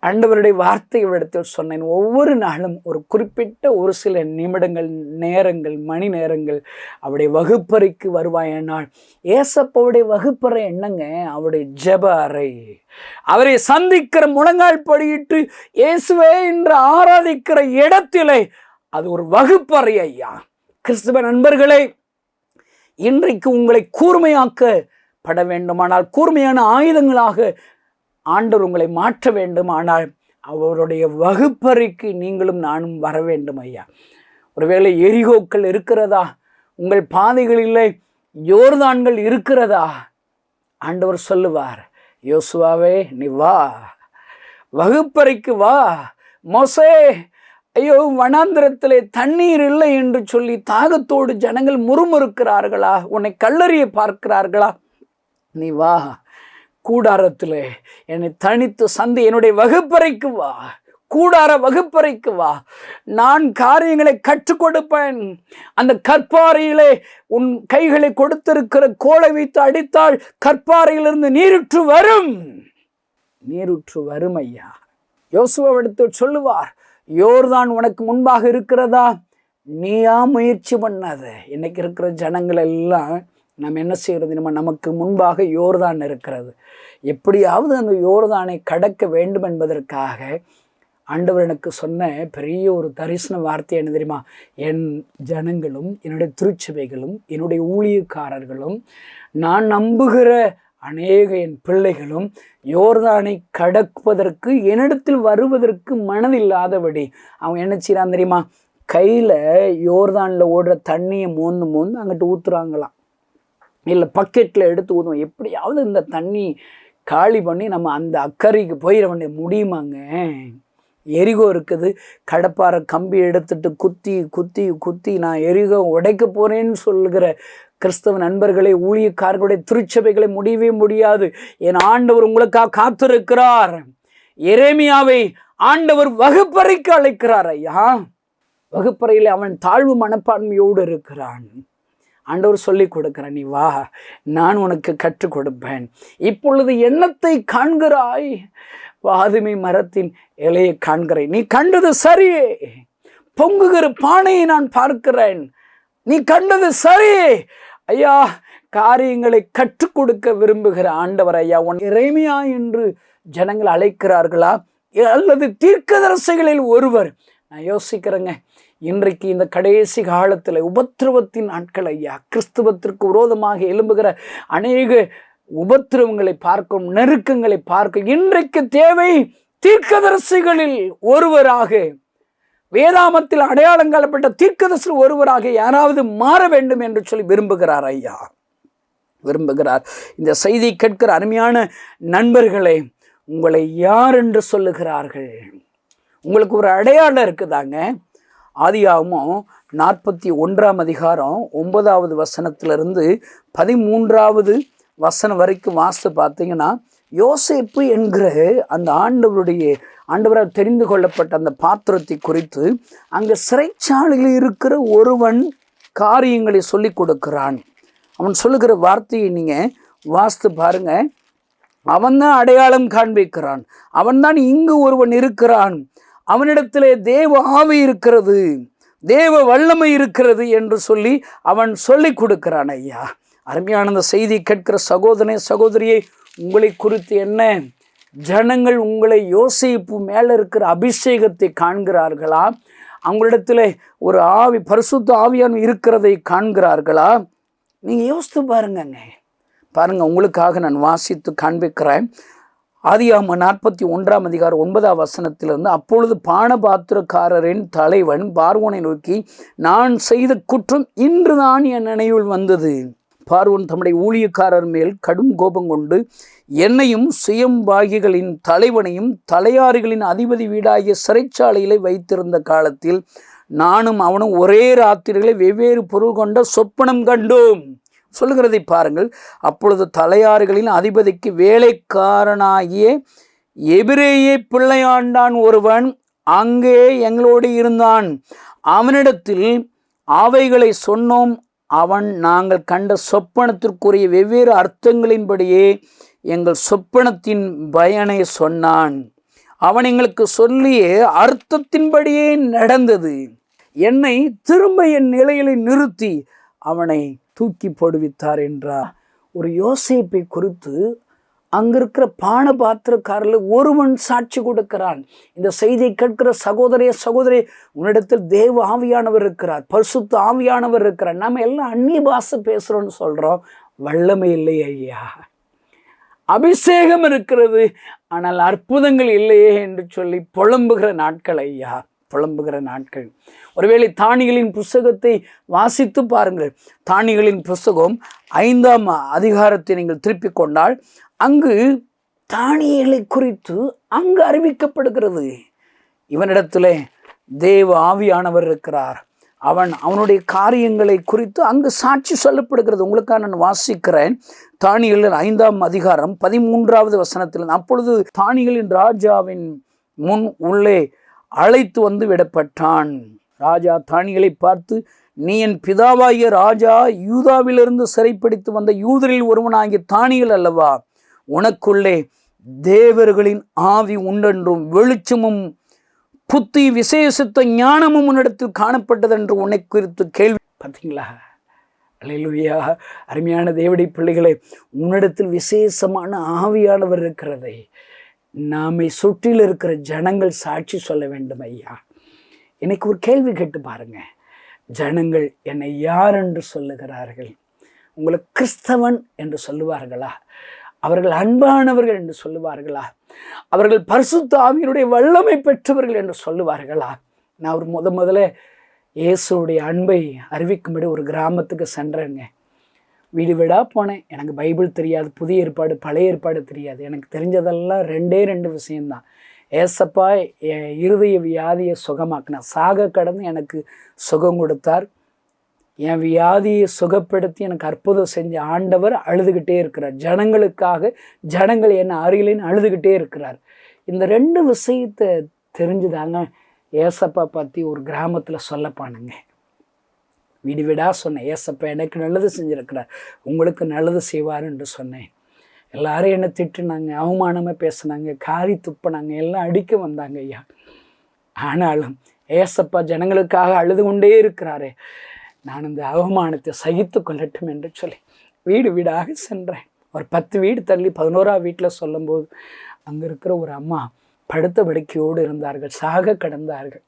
ஆண்டவருடைய வார்த்தை இடத்தில் சொன்னேன். ஒவ்வொரு நாளும் ஒரு குறிப்பிட்ட ஒரு சில நிமிடங்கள், நேரங்கள், மணி நேரங்கள் அவருடைய வகுப்பறைக்கு வருவாயனால், ஏசப்பாவுடைய வகுப்பறை என்னங்க? அவருடைய ஜெப அறை. அவரை சந்திக்கிற முழங்கால் படியிட்டு இயேசுவே என்று ஆராதிக்கிற இடத்திலே அது ஒரு வகுப்பறை ஐயா. கிறிஸ்துவ நண்பர்களே, இன்றைக்கு உங்களை கூர்மையாக்கப்பட வேண்டுமானால், கூர்மையான ஆயுதங்களாக ஆண்டவர் உங்களை மாற்ற வேண்டுமானால் அவருடைய வகுப்பறைக்கு நீங்களும் நானும் வர வேண்டும் ஐயா. ஒருவேளை எரிகோக்கள் இருக்கிறதா? உங்கள் பாதைகளிலே யோர்தான்கள் இருக்கிறதா? ஆண்டவர் சொல்லுவார், யோசுவாவே நீ வா, வகுப்பறைக்கு வா. மோசே, ஐயோ வனாந்திரத்திலே தண்ணீர் இல்லை என்று சொல்லி தாகத்தோடு ஜனங்கள் முறுமுறுக்கிறார்களா? உன்னை கல்லறிய பார்க்கிறார்களா? நீ வா, கூடாரத்தில் என்னை தனித்து சந்தி என்னுடைய வகுப்பறைக்கு வா, கூடார வகுப்பறைக்கு வா. நான் காரியங்களை கற்றுக் கொடுப்பேன். அந்த கற்பாறையிலே உன் கைகளை கொடுத்திருக்கிற கோலை வைத்து அடித்தால் கற்பாறையிலிருந்து நீருற்று வரும் ஐயா. யோசுவாவிடத்து சொல்லுவார், யோர்தான் உனக்கு முன்பாக இருக்கிறதா? நீயா முயற்சி பண்ணாத. இன்னைக்கு இருக்கிற ஜனங்கள் எல்லாம் நம்ம என்ன செய்கிறது? நமக்கு முன்பாக யோர்தான் இருக்கிறது. எப்படியாவது அந்த யோர்தானை கடக்க வேண்டும் என்பதற்காக ஆண்டவர் எனக்கு சொன்ன பெரிய ஒரு தரிசன வார்த்தை என்ன தெரியுமா? என் ஜனங்களும் என்னுடைய திருச்சபைகளும் என்னுடைய ஊழியக்காரர்களும் நான் நம்புகிற அநேக என் பிள்ளைகளும் யோர்தானை கடப்பதற்கு என்னிடத்தில் வருவதற்கு மனதில்லாதபடி அவங்க என்ன செய்யறான் தெரியுமா? கையில் யோர்தானில் ஓடுற தண்ணியை மோந்து அங்கிட்டு ஊற்றுறாங்களாம், இல்லை பக்கெட்டில் எடுத்து ஊதுவோம். எப்படியாவது இந்த தண்ணி காலி பண்ணி நம்ம அந்த அக்கறைக்கு போயிட வேண்டிய முடியுமாங்க? எரிகோ இருக்குது, கடப்பாறை கம்பி எடுத்துட்டு குத்தி நான் எரிகோ உடைக்க போகிறேன்னு சொல்லுகிற கிறிஸ்தவ நண்பர்களை, ஊழியக்காரர்களுடைய திருச்சபைகளை முடியவே முடியாது. என் ஆண்டவர் உங்களுக்காக காத்திருக்கிறார். எரேமியாவை ஆண்டவர் வகுப்பறைக்கு அழைக்கிறார் ஐயா. வகுப்பறையில் அவன் தாழ்வு மனப்பான்மையோடு இருக்கிறான். ஆண்டவர் சொல்லி கொடுக்கிறான், நீ வா, நான் உனக்கு கற்றுக் கொடுப்பேன். இப்பொழுது என்னத்தை காண்கிறாய்? வாதுமை மரத்தின் இலையை காண்கிறேன். நீ கண்டது சரியே. பொங்குகிற பானையை நான் பார்க்கிறேன். நீ கண்டது சரியே. ஐயா, காரியங்களை கற்றுக் கொடுக்க விரும்புகிற ஆண்டவர் ஐயா, உன் எரேமியா என்று ஜனங்கள் அழைக்கிறார்களா, அல்லது தீர்க்கதரிசிகளில் ஒருவர்? நான் யோசிக்கிறேங்க, இன்றைக்கு இந்த கடைசி காலத்தில் உபத்திரவத்தின் நாட்கள் ஐயா, கிறிஸ்துவத்திற்கு விரோதமாக எழும்புகிற அநேக உபத்திரவங்களை பார்க்கும், நெருக்கங்களை பார்க்கும். இன்றைக்கு தேவை தீர்க்கதரிசிகளில் ஒருவராக, வேதாமத்தில் அடையாளம் காணப்பட்ட தீர்க்கதரிசி ஒருவராக யாராவது மாற வேண்டும் என்று சொல்லி விரும்புகிறார் ஐயா, விரும்புகிறார். இந்த செய்தி கேட்கிற அருமையான நண்பர்களே, உங்களை யார் என்று சொல்லுகிறார்கள்? உங்களுக்கு ஒரு அடையாளம் இருக்குதாங்க. ஆதியாகமம் 41 அதிகாரம் 9வது வசனத்திலிருந்து 13வது வசனம் வரைக்கும் வாசித்து பார்த்தீங்கன்னா, யோசேப்பு என்கிற அந்த ஆண்டவரால் தெரிந்து கொள்ளப்பட்ட அந்த பாத்திரத்தை குறித்து அங்கே சிறைச்சாலையில் இருக்கிற ஒருவன் காரியங்களை சொல்லி கொடுக்கிறான். அவன் சொல்லுகிற வார்த்தையை நீங்கள் வாசித்து பாருங்க. அவன்தான் அடையாளம் காண்பிக்கிறான். அவன்தான் இங்கு ஒருவன் இருக்கிறான், அவனிடத்திலே தேவ ஆவி இருக்கிறது, தேவ வல்லமை இருக்கிறது என்று சொல்லி அவன் சொல்லி கொடுக்கிறான் ஐயா. அருமையான அந்த செய்தி கேட்கிற சகோதரனே, சகோதரியை, உங்களை குறித்து என்ன ஜனங்கள் உங்களை யோசிப்பு மேலே இருக்கிற அபிஷேகத்தை காண்கிறார்களா? அவங்களிடத்தில் ஒரு ஆவி, பரிசுத்த ஆவியான இருக்கிறதை காண்கிறார்களா? நீங்கள் யோசித்து பாருங்கங்க. பாருங்கள், உங்களுக்காக நான் வாசித்து காண்பிக்கிறேன். ஆதியாகமம் 41 அதிகாரம் 9வது வசனத்திலிருந்து, அப்பொழுது பானபாத்திரக்காரரின் தலைவன் பார்வோனை நோக்கி, நான் செய்த குற்றம் இன்றுதான் என் நினைவில் வந்தது. பார்வோன் தம்முடைய ஊழியக்காரர் மேல் கடும் கோபம் கொண்டு என்னையும் சுயம்பாகிகளின் தலைவனையும் தலையாரிகளின் அதிபதி வீடாகிய சிறைச்சாலையிலே வைத்திருந்த காலத்தில் நானும் அவனும் ஒரே ராத்திரிகளை வெவ்வேறு பொருள் கொண்ட சொப்பனம் கண்டோம். சொல்லுகிறதை பாருங்கள். அப்பொழுது தலையாறுகளின் அதிபதிக்கு வேலைக்காரனாகிய எபிரேய பிள்ளையாண்டான் ஒருவன் அங்கே எங்களோடு இருந்தான். அவனிடத்தில் அவைகளை சொன்னோம். அவன் நாங்கள் கண்ட சொப்பனத்திற்குரிய வெவ்வேறு அர்த்தங்களின்படியே எங்கள் சொப்பனத்தின் பயனை சொன்னான். அவன் எங்களுக்கு சொல்லிய அர்த்தத்தின்படியே நடந்தது. என்னை திரும்ப என் நிலையிலே நிறுத்தி அவனை தூக்கி போடுவித்தார் என்றார். ஒரு யோசேப்பை குறித்து அங்க இருக்கிற பானபாத்திரக்காரர்கள் ஒருவன் சாட்சி கொடுக்கிறான். இந்த செய்தியை கேட்கிற சகோதரி, உன்னிடத்தில் தேவ ஆவியானவர் இருக்கிறார், பரிசுத்த ஆவியானவர் இருக்கிறார். நம்ம எல்லாம் அந்நிய பாஷை பேசுறோம்னு சொல்றோம், வல்லமை இல்லை ஐயா. அபிஷேகம் இருக்கிறது, ஆனால் அற்புதங்கள் இல்லையே என்று சொல்லி புலம்புகிற நாட்கள் ஐயா, புலம்புகிற நாட்கள். ஒருவேளை தானியலின் புஸ்தகத்தை வாசித்து பாருங்கள். தானியலின் புஸ்தகம் 5ஆம் அதிகாரத்தை நீங்கள் திருப்பிக் கொண்டால் அங்கு தானியலை குறித்து அங்கு அறிவிக்கப்படுகிறது. இவனிடத்திலே தேவ ஆவியானவர் இருக்கிறார். அவனுடைய காரியங்களை குறித்து அங்கு சாட்சி சொல்லப்படுகிறது. உங்களுக்காக நான் வாசிக்கிறேன். தானியலின் 5ஆம் அதிகாரம் 13வது வசனத்தில், அப்பொழுது தானியலின் ராஜாவின் முன் உள்ளே அழைத்து வந்து விடப்பட்டான். ராஜா தானியலை பார்த்து, நீ என் பிதாவாகிய ராஜா யூதாவிலிருந்து சிறைப்பிடித்து வந்த யூதரில் ஒருவனாகிய தானியல் அல்லவா? உனக்குள்ளே தேவர்களின் ஆவி உண்டென்றும் வெளிச்சமும் புத்தி விசேஷத்த ஞானமும் உன்னிடத்தில் காணப்பட்டது என்று உன்னை குறித்து கேள்வி. பார்த்தீங்களா? அல்லேலூயா. அருமையான தேவனுடைய பிள்ளைகளே, உன்னிடத்தில் விசேஷமான ஆவியானவர் இருக்கிறதை நாமை சுற்றில் இருக்கிற ஜனங்கள் சாட்சி சொல்ல வேண்டும் ஐயா. எனக்கு ஒரு கேள்வி கேட்டு பாருங்க. ஜனங்கள் என்னை யார் என்று சொல்லுகிறார்கள்? உங்களை கிறிஸ்தவன் என்று சொல்லுவார்களா? அவர்கள் அன்பானவர்கள் என்று சொல்லுவார்களா? அவர்கள் பரிசுத்த ஆவியினுடைய வல்லமை பெற்றவர்கள் என்று சொல்லுவார்களா? நான் ஒரு முதல்ல இயேசுடைய அன்பை அறிவிக்கும்படி ஒரு கிராமத்துக்கு சென்றேங்க. வீடு வீடாக போனேன். எனக்கு பைபிள் தெரியாது, புதிய ஏற்பாடு பழைய ஏற்பாடு தெரியாது. எனக்கு தெரிஞ்சதெல்லாம் 2 விஷயம்தான். ஏசப்பா என் இருதய வியாதியை சுகமாக்கினார். சாக கடந்து எனக்கு சுகம் கொடுத்தார். என் வியாதியை சுகப்படுத்தி எனக்கு அற்புதம் செஞ்ச ஆண்டவர் அழுதுகிட்டே இருக்கிறார். ஜனங்களுக்காக ஜனங்கள் என்னை அருகிலேன்னு அழுதுகிட்டே இருக்கிறார். இந்த 2 விஷயத்தை தெரிஞ்சுதாங்க ஏசப்பா பற்றி ஒரு கிராமத்தில் சொல்லப்பானுங்க. வீடு வீடாக சொன்னேன், ஏசப்பா எனக்கு நல்லது செஞ்சுருக்கிறார், உங்களுக்கு நல்லது செய்வார் என்று சொன்னேன். எல்லாரும் என்னை திட்டுனாங்க, அவமானமாக பேசுனாங்க, காரி துப்பினாங்க, எல்லாம் அடிக்க வந்தாங்க ஐயா. ஆனாலும் ஏசப்பா ஜனங்களுக்காக அழுது கொண்டே இருக்கிறாரே, நான் இந்த அவமானத்தை சகித்து கொள்ளட்டும் என்று சொல்லி வீடு வீடாக சென்றேன். ஒரு 10 வீடு தள்ளி 11ஆவது வீட்டில் சொல்லும்போது அங்கே இருக்கிற ஒரு அம்மா படுத்த படுக்கையோடு இருந்தார்கள், சாக கடந்தார்கள்.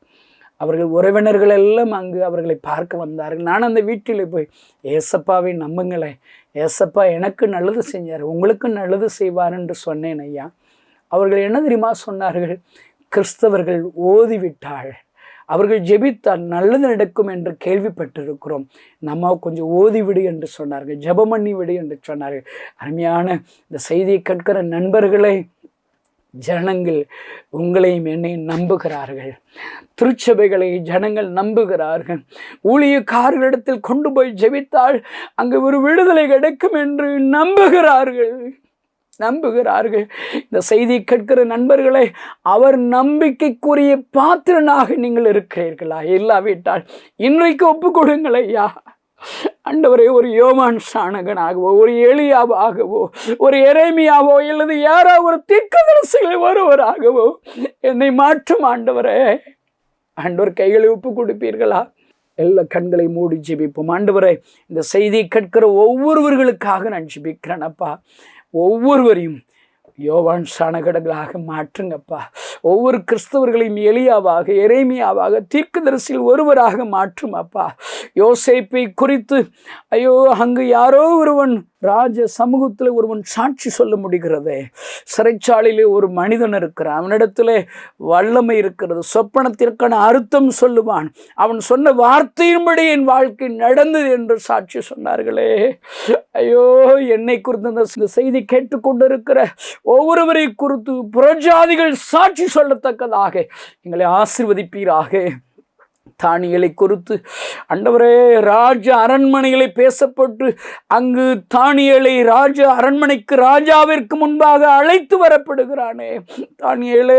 அவர்கள் உறவினர்கள் எல்லாம் அங்கு அவர்களை பார்க்க வந்தார்கள். நான் அந்த வீட்டில் போய் ஏசப்பாவை நம்புங்களேன், ஏசப்பா எனக்கு நல்லது செஞ்சார், உங்களுக்கு நல்லது செய்வார் என்று சொன்னேன் ஐயா. அவர்கள் என்ன தெரியுமா சொன்னார்கள்? கிறிஸ்தவர்கள் ஓதிவிட்டாள், அவர்கள் ஜெபித்தால் நல்லது நடக்கும் என்று கேள்விப்பட்டிருக்கிறோம், நம்ம கொஞ்சம் ஓதிவிடு என்று சொன்னார்கள், ஜெபம் பண்ணி விடு என்று சொன்னார்கள். அருமையான இந்த செய்தியை கேட்கிற நண்பர்களே, ஜனங்கள் உங்களையும் என்னையும் நம்புகிறார்கள், திருச்சபைகளை ஜனங்கள் நம்புகிறார்கள். ஊழியக்காரர்களிடத்தில் கொண்டு போய் ஜெபித்தால் அங்கு ஒரு விடுதலை கிடைக்கும் என்று நம்புகிறார்கள். இந்த செய்தி கேட்கிற நண்பர்களே, அவர் நம்பிக்கைக்குரிய பாத்திரனாக நீங்கள் இருக்கிறீர்களா? இல்லாவிட்டால் இன்றைக்கு ஒப்புக் கொடுங்கள் ஐயா. ஆண்டவரே, ஒரு யோவான் ஸ்நானகனாகவோ, ஒரு எலியாவாகவோ, ஒரு எரேமியாவோ, அல்லது யாரோ ஒரு தீர்க்கதரிசிகளில் ஒருவராகவோ என்னை மாற்றும் ஆண்டவரே. ஆண்டவர் கைகளை ஒப்பு கொடுப்பீர்களா? எல்லா கண்களை மூடி ஜெபிப்போம். ஆண்டவரே, இந்த செய்தியை கேட்கிற ஒவ்வொருவர்களுக்காக நான் ஜெபிக்கிறேன் அப்பா. ஒவ்வொருவரையும் யோவான் ஸ்நானகர்களாக மாற்றுங்கப்பா. ஒவ்வொரு கிறிஸ்தவர்களையும் எலியாவாக, எரேமியாவாக, தீர்க்கதரிசியில் ஒருவராக மாற்றும் அப்பா. யோசேப்பை குறித்து ஐயோ, அங்கு யாரோ ஒருவன் ராஜ சமூகத்தில் ஒருவன் சாட்சி சொல்ல முடிகிறதே. சிறைச்சாலையிலே ஒரு மனிதன் இருக்கிறான், அவனிடத்தில் வல்லமை இருக்கிறது, சொப்பனத்திற்கான அர்த்தம் சொல்லுவான், அவன் சொன்ன வார்த்தையின்படி என் வாழ்க்கை நடந்தது என்று சாட்சி சொன்னார்களே. ஐயோ, என்னை குறித்து இந்த செய்தி கேட்டுக்கொண்டிருக்கிற ஒவ்வொருவரை குறித்து புறஜாதிகள் சாட்சி சொல்லத்தக்கதாக எங்களை ஆசீர்வதிப்பீராக. தானியேலை குறித்து ஆண்டவரே, ராஜ அரண்மனைகளை பேசப்பட்டு அங்கு தானியேலை ராஜ அரண்மனைக்கு ராஜாவிற்கு முன்பாக அழைத்து வரப்படுகிறானே. தானியேலே,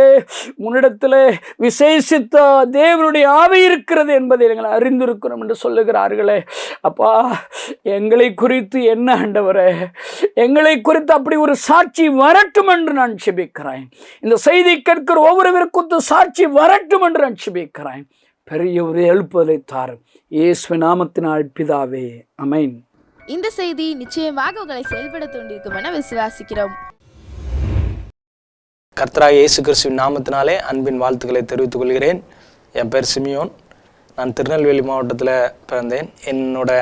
உன்னிடத்தில் விசேஷித்த தேவனுடைய ஆவி இருக்கிறது என்பதை எங்களை அறிந்திருக்கிறோம் என்று சொல்லுகிறார்களே. அப்பா, எங்களை குறித்து என்ன ஆண்டவரே, எங்களை குறித்து அப்படி ஒரு சாட்சி வரட்டும் என்று நான் ஜெபிக்கிறேன். இந்த செய்தி கேட்கிற ஒவ்வொருவருக்கும் சாட்சி வரட்டும் என்று நான் ஜெபிக்கிறேன். பெரிய ஒரு எழுப்புதலை தாரும் இயேசுவின் நாமத்தினால் பிதாவே, ஆமென். இந்த செய்தி நிச்சயமாக உங்களை செயல்பட தூண்டியிருக்கும் என விசுவாசிக்கிறோம். கர்த்தராகிய இயேசு கிறிஸ்துவின் நாமத்தினாலே அன்பின் வாழ்த்துக்களை தெரிவித்துக் கொள்கிறேன். என் பேர் சிமியோன். நான் திருநெல்வேலி மாவட்டத்தில் பிறந்தேன். என்னோட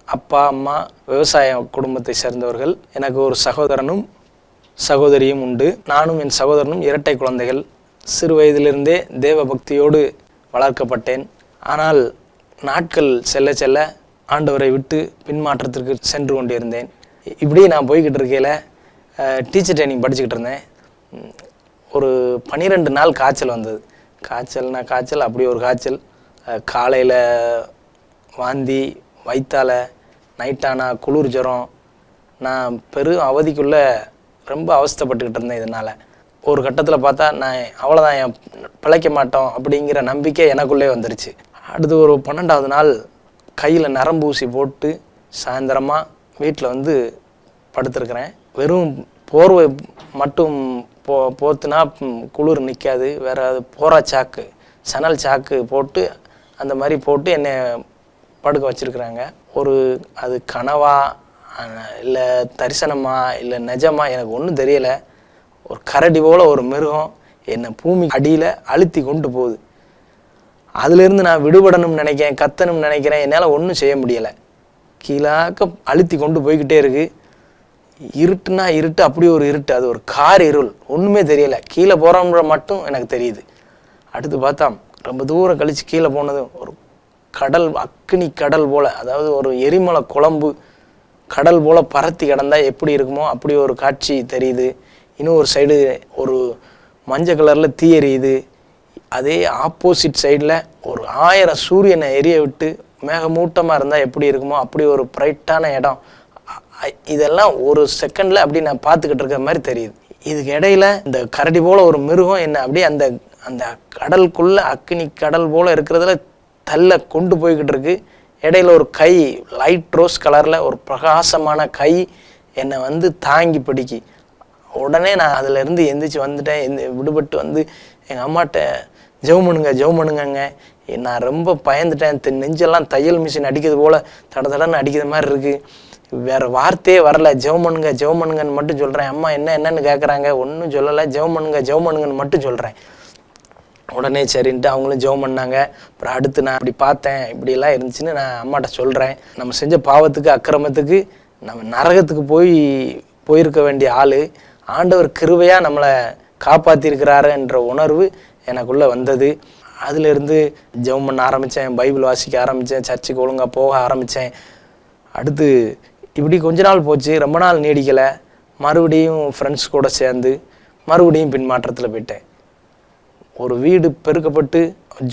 அப்பா அம்மா விவசாய குடும்பத்தை சேர்ந்தவர்கள். எனக்கு ஒரு சகோதரனும் சகோதரியும் உண்டு. நானும் என் சகோதரனும் இரட்டை குழந்தைகள். சிறு வயதிலிருந்தே தேவ பக்தியோடு வளர்க்கப்பட்டேன். ஆனால் நாட்கள் செல்ல செல்ல ஆண்டவரை விட்டு பின்மாற்றத்திற்கு சென்று கொண்டிருந்தேன். இப்படி நான் போய்கிட்டு இருக்கையில் டீச்சர் ட்ரைனிங் படிச்சுக்கிட்டு இருந்தேன். ஒரு 12 நாள் காய்ச்சல் வந்தது. காய்ச்சல் அப்படி ஒரு காய்ச்சல். காலையில் வாந்தி, வயிற்றால், நைட்டானா குளிர் ஜுரம். நான் பெரும் அவதிக்குள்ளே ரொம்ப அவஸ்தைப்பட்டுக்கிட்டு இருந்தேன். இதனால் ஒரு கட்டத்தில் பார்த்தா நான் அவ்வளோதான், என் பிழைக்க மாட்டோம் அப்படிங்கிற நம்பிக்கை எனக்குள்ளே வந்துருச்சு. அடுத்து ஒரு 12ஆவது நாள் கையில் நரம்பு ஊசி போட்டு சாயந்தரமாக வீட்டில் வந்து படுத்துருக்கிறேன். வெறும் போர்வை மட்டும் போத்துனா குளிர் நிற்காது. வேறு போரா சாக்கு, சணல் சாக்கு போட்டு அந்த மாதிரி போட்டு என்னை படுக்க வச்சுருக்குறாங்க. அது கனவா இல்லை தரிசனமா இல்லை நிஜமா எனக்கு ஒன்றும் தெரியலை. ஒரு கரடி போல் ஒரு மிருகம் என்னை பூமி அடியில் அழுத்தி கொண்டு போகுது. அதுலேருந்து நான் விடுபடணும்னு நினைக்கிறேன், கத்தணும்னு நினைக்கிறேன். என்னால் ஒன்றும் செய்ய முடியலை. கீழாக்க அழுத்தி கொண்டு போய்கிட்டே இருக்குது. இருட்டுனா இருட்டு, அப்படி ஒரு இருட்டு. அது ஒரு கார் இருள், ஒன்றுமே தெரியலை. கீழே போகிறோம்ன்ற மட்டும் எனக்கு தெரியுது. அடுத்து பார்த்தா ரொம்ப தூரம் கழித்து கீழே போனதும் ஒரு கடல், அக்னி கடல் போல், அதாவது ஒரு எரிமலை குழம்பு கடல் போல் பறத்தி கிடந்தால் எப்படி இருக்குமோ அப்படி ஒரு காட்சி தெரியுது. இன்னும் ஒரு சைடு ஒரு மஞ்சள் கலரில் தீ எரியுது. அதே ஆப்போசிட் சைடில் ஒரு 1000 சூரியனை எரிய விட்டு மேகமூட்டமாக இருந்தால் எப்படி இருக்குமோ அப்படி ஒரு பிரைட்டான இடம். இதெல்லாம் ஒரு செகண்டில் அப்படி நான் பார்த்துக்கிட்டு இருக்கிற மாதிரி தெரியுது. இதுக்கு இடையில இந்த கரடி போல் ஒரு மிருகம் என்னை அப்படியே அந்த அந்த கடலுக்குள்ளே அக்கினி கடல் போல் இருக்கிறதுல தள்ள கொண்டு போய்கிட்டு இருக்கு. இடையில ஒரு கை லைட் ரோஸ் கலரில் ஒரு பிரகாசமான கை என்னை வந்து தாங்கி பிடிக்கி. உடனே நான் அதிலேருந்து எந்திரிச்சு வந்துட்டேன். விடுபட்டு வந்து எங்கள் அம்மாட்ட ஜெபம் பண்ணுங்கங்க. நான் ரொம்ப பயந்துட்டேன். நெஞ்செல்லாம் தையல் மிஷின் அடிக்கிறது போல் தடன்னு அடிக்கிற மாதிரி இருக்குது. வேறு வார்த்தையே வரல. ஜெபம் பண்ணுங்கன்னு மட்டும் சொல்கிறேன். அம்மா என்னன்னு கேட்குறாங்க. ஒன்றும் சொல்லலை. ஜெபம் பண்ணுங்கன்னு மட்டும் சொல்கிறேன். உடனே சரின்ட்டு அவங்களும் ஜெபம் பண்ணாங்க. அப்புறம் அடுத்து நான் இப்படி பார்த்தேன், இப்படியெல்லாம் இருந்துச்சுன்னு நான் அம்மாட்ட சொல்கிறேன். நம்ம செஞ்ச பாவத்துக்கு அக்கிரமத்துக்கு நம்ம நரகத்துக்கு போயிருக்க வேண்டிய ஆள் ஆண்டவர் கிருபையாக நம்மளை காப்பாற்றிருக்கிறாருன்ற உணர்வு எனக்குள்ளே வந்தது. அதிலிருந்து ஜெபம் பண்ண ஆரம்பித்தேன், பைபிள் வாசிக்க ஆரம்பித்தேன், சர்ச்சுக்கு ஒழுங்காக போக ஆரம்பித்தேன். அடுத்து இப்படி கொஞ்ச நாள் போச்சு, ரொம்ப நாள் நீடிக்கலை. மறுபடியும் ஃப்ரெண்ட்ஸ் கூட சேர்ந்து மறுபடியும் பின்மாற்றத்தில் போயிட்டேன். ஒரு வீடு பெருக்கப்பட்டு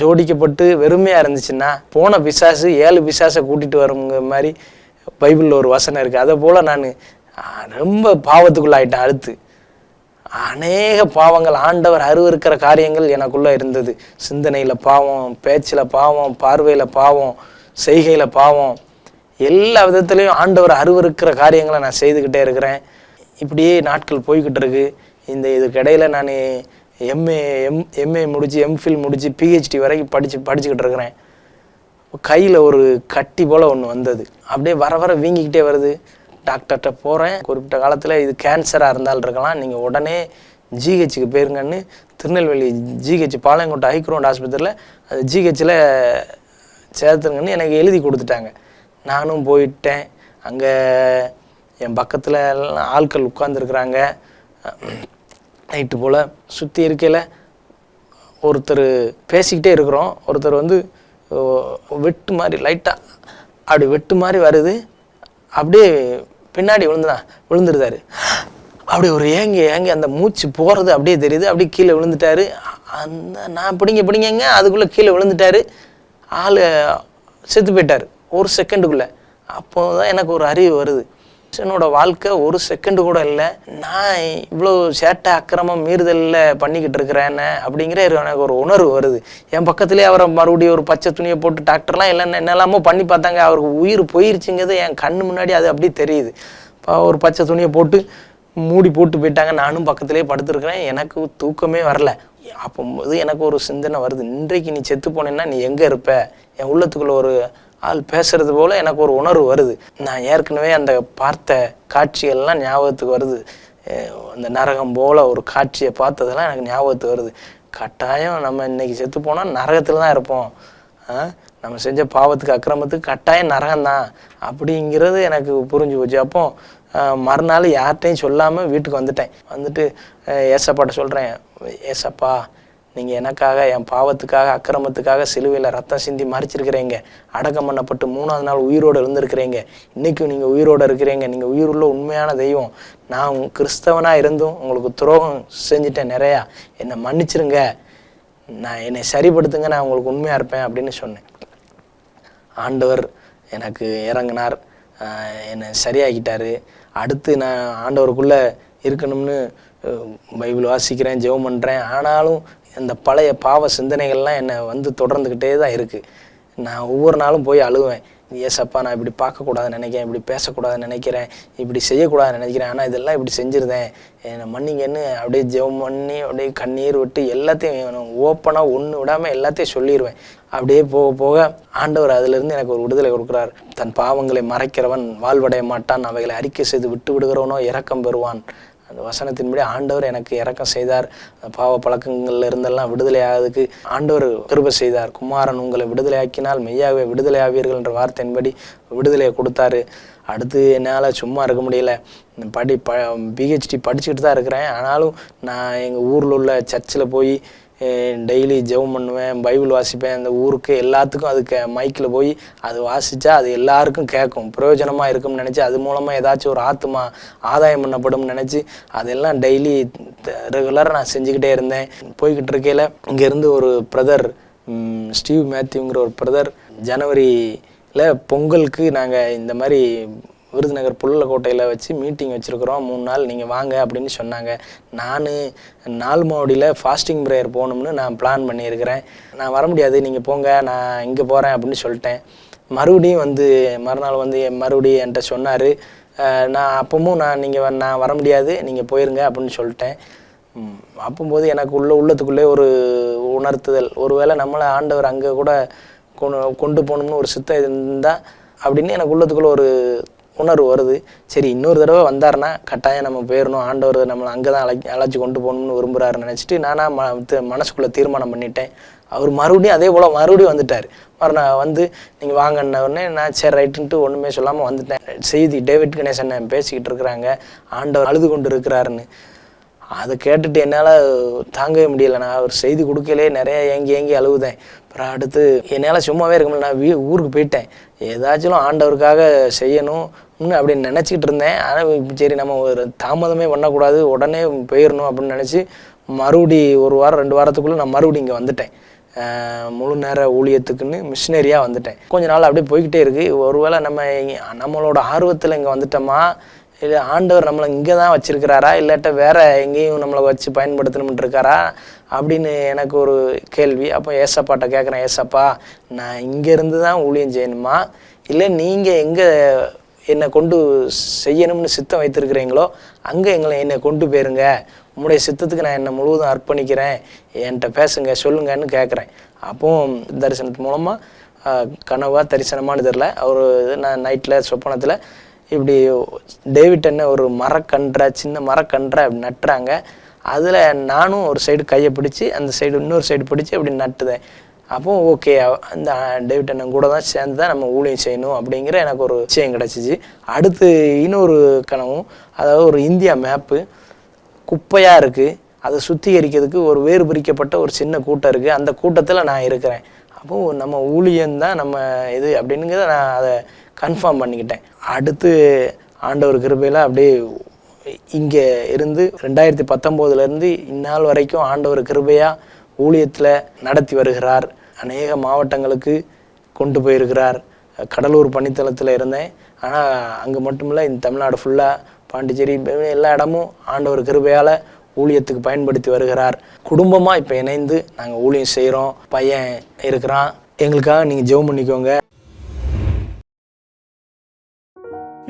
ஜோடிக்கப்பட்டு வெறுமையாக இருந்துச்சுன்னா போன பிசாசு 7 பிசாசை கூட்டிகிட்டு வருங்கிற மாதிரி பைபிளில் ஒரு வசனம் இருக்குது. அதை போல் நான் ரொம்ப பாவத்துக்குள்ளாயிட்டேன். அடுத்து அநேக பாவங்கள், ஆண்டவர் அருவருக்கிற காரியங்கள் எனக்குள்ளே இருந்தது. சிந்தனையில் பாவம், பேச்சில் பாவம், பார்வையில் பாவம், செய்கையில் பாவம், எல்லா விதத்துலேயும் ஆண்டவர் அருவருக்கிற காரியங்களை நான் செய்துக்கிட்டே இருக்கிறேன். இப்படியே நாட்கள் போய்கிட்டு இருக்கு. இதுக்கு இடையில நான் எம்ஏ முடித்து எம்ஃபில் முடித்து பிஹெச்டி வரைக்கும் படிச்சுக்கிட்டு இருக்கிறேன். கையில் ஒரு கட்டி போல் ஒன்று வந்தது. அப்படியே வர வீங்கிக்கிட்டே வருது. டாக்டர்கிட்ட போகிறேன். குறிப்பிட்ட காலத்தில் இது கேன்சராக இருந்தாலும் இருக்கலாம், நீங்கள் உடனே ஜிஹெச்சுக்கு போயிருங்கன்னு திருநெல்வேலி ஜிஹெச் பாளையங்கோட்டை ஹைக்ரோண்ட் ஆஸ்பத்திரியில் அது ஜிஹெச்சில் சேர்த்துருங்கன்னு எனக்கு எழுதி கொடுத்துட்டாங்க. நானும் போயிட்டேன். அங்கே என் பக்கத்தில் எல்லாம் ஆட்கள் உட்கார்ந்துருக்குறாங்க. நைட்டு போல் சுற்றி இருக்கையில் ஒருத்தர் பேசிக்கிட்டே இருக்கிறோம். ஒருத்தர் வந்து வெட்டு மாதிரி லைட்டாக அப்படி வெட்டு மாதிரி வருது. அப்படியே பின்னாடி விழுந்துருந்தாரு. அப்படி ஒரு ஏங்கி அந்த மூச்சு போகிறது அப்படியே தெரியுது. அப்படியே கீழே விழுந்துட்டாரு. நான் பிடிங்க அதுக்குள்ளே கீழே விழுந்துட்டாரு. ஆள் செத்து போயிட்டார் ஒரு செகண்டுக்குள்ளே. அப்போ தான் எனக்கு ஒரு அறிவு வருது, என்னோட வாழ்க்கை ஒரு செகண்டு கூட இல்லை, நான் இவ்வளோ சேட்டை அக்கிரமம் மீறுதலில் பண்ணிக்கிட்டு இருக்கிறேன்னு அப்படிங்கிற எனக்கு ஒரு உணர்வு வருது. என் பக்கத்துலேயே அவரை மறுபடியும் ஒரு பச்சை துணியை போட்டு டாக்டர்லாம் என்னெல்லாமோ பண்ணி பார்த்தாங்க. அவருக்கு உயிர் போயிருச்சுங்கிறது என் கண்ணு முன்னாடி அது அப்படியே தெரியுது. இப்போ ஒரு பச்சை துணியை போட்டு மூடி போட்டு போயிட்டாங்க. நானும் பக்கத்துலேயே படுத்துருக்கிறேன். எனக்கு தூக்கமே வரல. அப்போது எனக்கு ஒரு சிந்தனை வருது, இன்றைக்கு நீ செத்து போனேன்னா நீ எங்கே இருப்ப? என் உள்ளத்துக்குள்ள ஒரு ஆள் பேசுறது போல் எனக்கு ஒரு உணர்வு வருது. நான் ஏற்கனவே அந்த பார்த்த காட்சிகள்லாம் ஞாபகத்துக்கு வருது. அந்த நரகம் போல் ஒரு காட்சியை பார்த்ததெல்லாம் எனக்கு ஞாபகத்துக்கு வருது. கட்டாயம் நம்ம இன்னைக்கு செத்து போனால் நரகத்தில் தான் இருப்போம். நம்ம செஞ்ச பாவத்துக்கு அக்கிரமத்துக்கு கட்டாயம் நரகம்தான் அப்படிங்கிறது எனக்கு புரிஞ்சு போச்சு. அப்போ மறுநாள் யார்கிட்டையும் சொல்லாமல் வீட்டுக்கு வந்துட்டு ஏசப்பாட்ட சொல்கிறேன், ஏசப்பா நீங்கள் எனக்காக என் பாவத்துக்காக அக்கிரமத்துக்காக சிலுவையில் ரத்தம் சிந்தி மறிச்சிருக்கிறீங்க, அடக்கம் பண்ணப்பட்டு 3ஆவது நாள் உயிரோடு இருந்திருக்கிறீங்க, இன்றைக்கும் நீங்கள் உயிரோடு இருக்கிறீங்க, நீங்கள் உயிருள்ள உண்மையான தெய்வம். நான் கிறிஸ்தவனாக இருந்தும் உங்களுக்கு துரோகம் செஞ்சுட்டேன் நிறையா, என்னை மன்னிச்சிருங்க, என்னை சரிப்படுத்துங்க, நான் உங்களுக்கு உண்மையாக இருப்பேன் அப்படின்னு சொன்னேன். ஆண்டவர் எனக்கு இறங்கினார், என்னை சரியாக்கிட்டார். அடுத்து நான் ஆண்டவருக்குள்ளே இருக்கணும்னு பைபிள் வாசிக்கிறேன், ஜெபம் பண்ணுறேன். ஆனாலும் இந்த பழைய பாவ சிந்தனைகள்லாம் என்னை வந்து தொடர்ந்துக்கிட்டே தான் இருக்குது. நான் ஒவ்வொரு நாளும் போய் அழுவேன், ஏசப்பா நான் இப்படி பார்க்கக்கூடாதுன்னு நினைக்கிறேன், இப்படி பேசக்கூடாதுன்னு நினைக்கிறேன், இப்படி செய்யக்கூடாதுன்னு நினைக்கிறேன், ஆனால் இதெல்லாம் இப்படி செஞ்சுருந்தேன், என்னை மன்னிங்கன்னு அப்படியே ஜெபம் பண்ணி அப்படியே கண்ணீர் விட்டு எல்லாத்தையும் ஓப்பனாக ஒன்று விடாமல் எல்லாத்தையும் சொல்லிடுவேன். அப்படியே போக போக ஆண்டவர் அதிலிருந்து எனக்கு ஒரு விடுதலை கொடுக்குறார். தன் பாவங்களை மறைக்கிறவன் வாழ்வடைய மாட்டான், அவைகளை அறிக்கை செய்து விட்டு விடுகிறவனோ இரக்கம் பெறுவான். அந்த வசனத்தின்படி ஆண்டவர் எனக்கு இரக்கம் செய்தார். பாவ பழக்கங்கள்ல இருந்தெல்லாம் விடுதலை ஆகிறதுக்கு ஆண்டவர் கிருபை செய்தார். குமாரன் உங்களை விடுதலை ஆக்கினால் மெய்யாகவே விடுதலை ஆவீர்கள் என்ற வார்த்தையின்படி விடுதலையை கொடுத்தாரு. அடுத்து என்னால் சும்மா இருக்க முடியல. பிஹெச்டி படிச்சுக்கிட்டு தான் இருக்கிறேன். ஆனாலும் நான் எங்கள் ஊரில் உள்ள சர்ச்சில் போய் டெய்லி ஜெபம் பண்ணுவேன், பைபிள் வாசிப்பேன். அந்த ஊருக்கு எல்லாத்துக்கும் அதுக்கு மைக்கில் போய் அது வாசித்தா அது எல்லாருக்கும் கேட்கும், பிரயோஜனமாக இருக்கும்னு நினச்சி அது மூலமாக ஏதாச்சும் ஒரு ஆத்மா ஆதாயம் பண்ணப்படும்னு நினச்சி அதெல்லாம் டெய்லி ரெகுலராக நான் செஞ்சுக்கிட்டே இருந்தேன். போய்கிட்டு இருக்கையில் இங்கேருந்து ஒரு பிரதர் ஸ்டீவ் மேத்யூங்கிற ஒரு பிரதர் ஜனவரியில் பொங்கலுக்கு நாங்கள் இந்த மாதிரி விருதுநகர் புல்லக்கோட்டையில் வச்சு மீட்டிங் வச்சுருக்குறோம் 3 நாள், நீங்கள் வாங்க அப்படின்னு சொன்னாங்க. நான் 4 மாவடியில் ஃபாஸ்டிங் ப்ரேயர் போகணும்னு நான் பிளான் பண்ணியிருக்கிறேன். நான் வர முடியாது, நீங்கள் போங்க, நான் இங்கே போகிறேன் அப்படின்னு சொல்லிட்டேன். மறுபடியும் மறுநாள் மறுபடியும் என்கிட்ட சொன்னார். நான் அப்பவும் நான் வர முடியாது, நீங்கள் போயிருங்க அப்படின்னு சொல்லிட்டேன். அப்போது எனக்கு உள்ளத்துக்குள்ளே ஒரு உணர்த்துதல், ஒருவேளை நம்மளை ஆண்டவர் அங்கே கூட கொண்டு போகணும்னு ஒரு சித்தம் இருந்தால் அப்படின்னு எனக்கு உள்ளத்துக்குள்ளே ஒரு உணர்வு வருது. சரி, இன்னொரு தடவை வந்தாருன்னா கட்டாயம் நம்ம போயிடணும், ஆண்டவர் நம்மளை அங்கே தான் அழைச்சி கொண்டு போகணும்னு விரும்புகிறாருன்னு நினச்சிட்டு நானாக மனசுக்குள்ளே தீர்மானம் பண்ணிட்டேன். அவர் மறுபடியும் அதே போல் மறுபடியும் வந்துட்டார். மறுநாள் நீங்கள் வாங்கின உடனே நான் சரி ரைட்டுன்ட்டு ஒன்றுமே சொல்லாமல் வந்துட்டேன். செய்தி டேவிட் கணேசன் பேசிக்கிட்டு இருக்கிறாங்க, ஆண்டவர் அழுது கொண்டு இருக்கிறாருன்னு. அதை கேட்டுட்டு என்னால் தாங்கவே முடியலை. நான் அவர் செய்தி கொடுக்கலே நிறைய ஏங்கி அழுவுதேன். அப்புறம் அடுத்து என்னால் சும்மாவே இருக்க முடியல. நான் ஊருக்கு போயிட்டேன், ஏதாச்சும் ஆண்டவருக்காக செய்யணும் அப்படின்னு நினச்சிக்கிட்டு இருந்தேன். ஆனால் சரி, நம்ம ஒரு தாமதமே பண்ணக்கூடாது, உடனே போயிடணும் அப்படின்னு நினச்சி மறுபடி 1 வாரம் 2 வாரத்துக்குள்ளே நான் மறுபடியும் இங்கே வந்துட்டேன். முழு நேர ஊழியத்துக்குன்னு மிஷினரியாக வந்துட்டேன். கொஞ்ச நாள் அப்படியே போய்கிட்டே இருக்குது. ஒருவேளை நம்மளோட ஆர்வத்தில் இங்கே வந்துட்டோமா, இல்லை ஆண்டவர் நம்மளை இங்கே தான் வச்சுருக்கிறாரா, இல்லாட்ட வேறு எங்கேயும் நம்மளை வச்சு பயன்படுத்தணும்னு இருக்காரா அப்படின்னு எனக்கு ஒரு கேள்வி. அப்போ ஏசப்பாட்ட கேட்குறேன், ஏசப்பா நான் இங்கேருந்து தான் ஊழியம் செய்யணுமா, இல்லை நீங்கள் எங்கே என்னை கொண்டு செய்யணும்னு சித்தம் வைத்திருக்கிறீங்களோ அங்கே என்னை கொண்டு போயிருங்க, உங்களுடைய சித்தத்துக்கு நான் என்னை முழுவதும் அர்ப்பணிக்கிறேன், என்கிட்ட பேசுங்க, சொல்லுங்கன்னு கேட்குறேன். அப்போது தரிசனத்து மூலமாக கனவா தரிசனமானு தெரில, நான் நைட்டில் சொப்பனத்தில் இப்படி டேவிட் என்ன ஒரு சின்ன மரக்கன்றை அப்படி நட்டுறாங்க. அதில் நானும் ஒரு சைடு கையை பிடிச்சி அந்த சைடு இன்னொரு சைடு பிடிச்சி அப்படி நட்டுதேன். அப்போ ஓகே, அந்த டேவிட் அண்ணன் கூட தான் சேர்ந்து தான் நம்ம ஊழியம் செய்யணும் அப்படிங்கிற எனக்கு ஒரு விஷயம் கிடச்சிச்சு. அடுத்து இன்னொரு கனவும், அதாவது ஒரு இந்தியா மேப்பு குப்பையாக இருக்குது, அதை சுத்திகரிக்கிறதுக்கு ஒரு வேறு பிரிக்கப்பட்ட ஒரு சின்ன கூட்டம் இருக்குது, அந்த கூட்டத்தில் நான் இருக்கிறேன். அப்போது நம்ம ஊழியந்தான் நம்ம இது அப்படிங்கிறத நான் அதை கன்ஃபார்ம் பண்ணிக்கிட்டேன். அடுத்து ஆண்டவர் கிருபையில் அப்படியே இங்கே இருந்து 2019 இந்நாள் வரைக்கும் ஆண்டவர் கிருபையாக ஊழியத்தில் நடத்தி வருகிறார். அநேக மாவட்டங்களுக்கு கொண்டு போயிருக்கிறார். கடலூர் பணித்தளத்தில் இருந்தேன், ஆனால் அங்கே மட்டும் இல்லை, இந்த தமிழ்நாடு ஃபுல்லாக பாண்டிச்சேரி எல்லா இடமும் ஆண்டவர் கிருபையால் ஊழியத்துக்கு பயன்படுத்தி வருகிறார். குடும்பமாக இப்போ இணைந்து நாங்கள் ஊழியம் செய்கிறோம். பையன் இருக்கிறான், எங்களுக்காக நீங்கள் ஜெபம் பண்ணிக்கோங்க.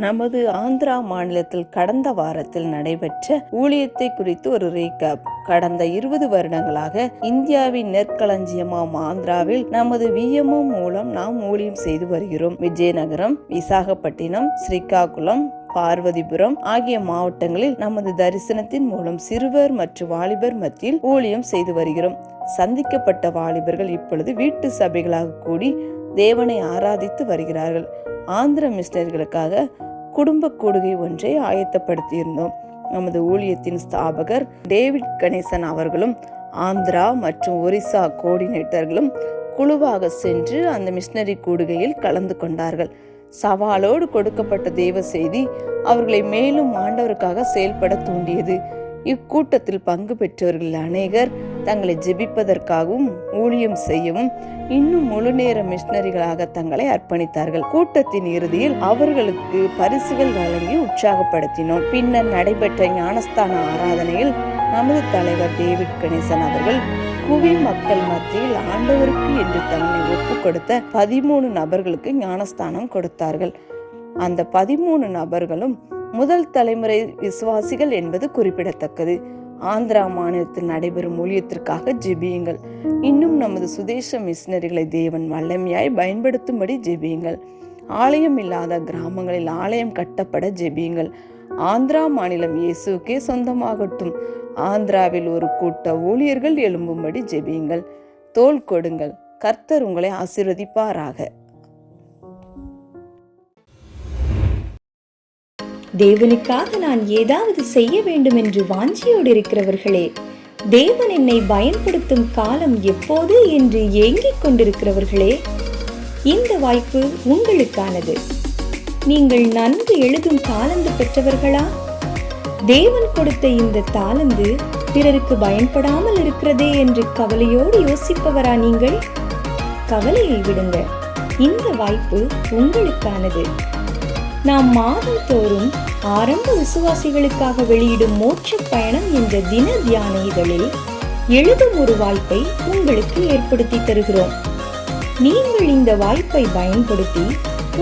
நமது ஆந்திரா மாநிலத்தில் கடந்த வாரத்தில் நடைபெற்ற ஊழியத்தை குறித்து ஒரு ரீகேப். கடந்த 20 வருடங்களாக இந்தியாவின் நெற்களஞ்சியமாம் ஆந்திராவில் நமது விஎம்ஓ மூலம் நாம் ஊழியம் செய்து வருகிறோம். விஜயநகரம், விசாகப்பட்டினம், ஸ்ரீகாகுளம், பார்வதிபுரம் ஆகிய மாவட்டங்களில் நமது தரிசனத்தின் மூலம் சிறுவர் மற்றும் வாலிபர் மத்தியில் ஊழியம் செய்து வருகிறோம். சந்திக்கப்பட்ட வாலிபர்கள் இப்பொழுது வீட்டு சபைகளாக கூடி தேவனை ஆராதித்து வருகிறார்கள். ஆந்திர மிஷனரிகளுக்காக குடும்ப கூடுகை ஒன்றை ஆயத்தப்படுத்தியிருந்தோம். நமது ஊழியத்தின் ஸ்தாபகர் டேவிட் கணேசன் அவர்களும் ஆந்திரா மற்றும் ஒரிசா கோஆர்டினேட்டர்களும் குழுவாக சென்று அந்த மிஷனரி கூடுகையில் கலந்து கொண்டார்கள். சவாலோடு கொடுக்கப்பட்ட தேவ செய்தி அவர்களை மேலும் ஆண்டவருக்காக செயல்பட தூண்டியது. இக்கூட்டத்தில் பங்கு பெற்றவர்கள் அநேகர் தங்களை ஜெபிப்பதற்காகவும் ஊழியம் செய்யவும் இன்னும் முழு நேர மிஷனரிகளாக தங்களை அர்ப்பணித்தார்கள். கூட்டத்தின் இறுதியில் அவர்களுக்கு பரிசுகள் வழங்கி உற்சாகப்படுத்தினோம். பின்னர் நடைபெற்ற ஞானஸ்தான ஆராதனையில் நமது தலைவர் டேவிட் கணேசன் அவர்கள் குவி மக்கள் மத்தியில் ஆண்டவருக்கு என்று தன்னை ஒப்பு கொடுத்த 13 நபர்களுக்கு ஞானஸ்தானம் கொடுத்தார்கள். அந்த 13 நபர்களும் முதல் தலைமுறை விசுவாசிகள் என்பது குறிப்பிடத்தக்கது. ஆந்திரா மாநிலத்தில் நடைபெறும் ஊழியத்திற்காக ஜெபியுங்கள். இன்னும் நமது சுதேச மிஷனரிகளை தேவன் வல்லமையாய் பயன்படுத்தும்படி ஜெபியுங்கள். ஆலயம் இல்லாத கிராமங்களில் ஆலயம் கட்டப்பட ஜெபியுங்கள். ஆந்திரா மாநிலம் இயேசுக்கே சொந்தமாகட்டும். ஆந்திராவில் ஒரு கூட்ட ஊழியர்கள் எழும்பும்படி ஜெபியுங்கள். தோள் கொடுங்கள். கர்த்தர் உங்களை ஆசீர்வதிப்பாராக. தேவனுக்காக நான் ஏதாவது செய்ய வேண்டும் என்று வாஞ்சியோடு இருக்கிறவர்களே, தேவன் என்னை பயன்படுத்தும் காலம் எப்போது என்று ஏங்கிக் கொண்டிருக்கிறவர்களே, இந்த வாய்ப்பு உங்களுக்கானது. நீங்கள் நன்கு எழுதும் தாளந்து பெற்றவர்களா? தேவன் கொடுத்த இந்த தாளந்து பிறருக்கு பயன்படாமல் இருக்கிறதே என்று கவலையோடு யோசிப்பவரா நீங்கள்? கவலையை விடுங்க, இந்த வாய்ப்பு உங்களுக்கானது. நாம் மாதந்தோறும் ஆரம்ப விசுவாசிகளுக்காக வெளியிடும் மோட்ச பயணம் என்ற தின தியான இதழில் எழுதும் ஒரு வாய்ப்பை உங்களுக்கு ஏற்படுத்தி தருகிறோம். நீங்கள் இந்த வாய்ப்பை பயன்படுத்தி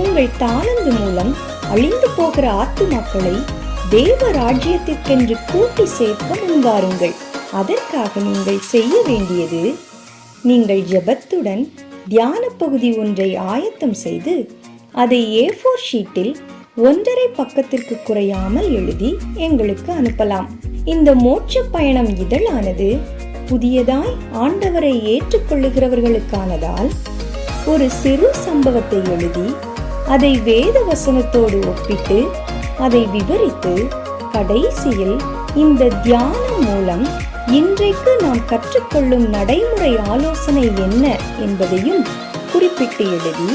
உங்கள் தாளந்து மூலம் அழிந்து போகிற ஆத்துமாக்களை தேவ ராஜ்யத்திற்கென்று கூட்டி சேர்க்க முன்வாருங்கள். அதற்காக நீங்கள் செய்ய வேண்டியது, நீங்கள் ஜெபத்துடன் தியான பகுதி ஒன்றை ஆயத்தம் செய்து அதை A4 ஷீட்டில் 1.5 பக்கத்திற்கு குறையாமல் எழுதி எங்களுக்கு அனுப்பலாம். இந்த மோட்ச பயணம் இதழானது புதியதாய் ஆண்டவரை ஏற்றுக்கொள்ளுகிறவர்களுக்கானதால் ஒரு சிறு சம்பவத்தை எழுதி அதை வேத வசனத்தோடு ஒப்பிட்டு அதை விவரித்து கடைசியில் இந்த தியானம் மூலம் இன்றைக்கு நாம் கற்றுக்கொள்ளும் நடைமுறை ஆலோசனை என்ன என்பதையும் குறிப்பிட்டு எழுதி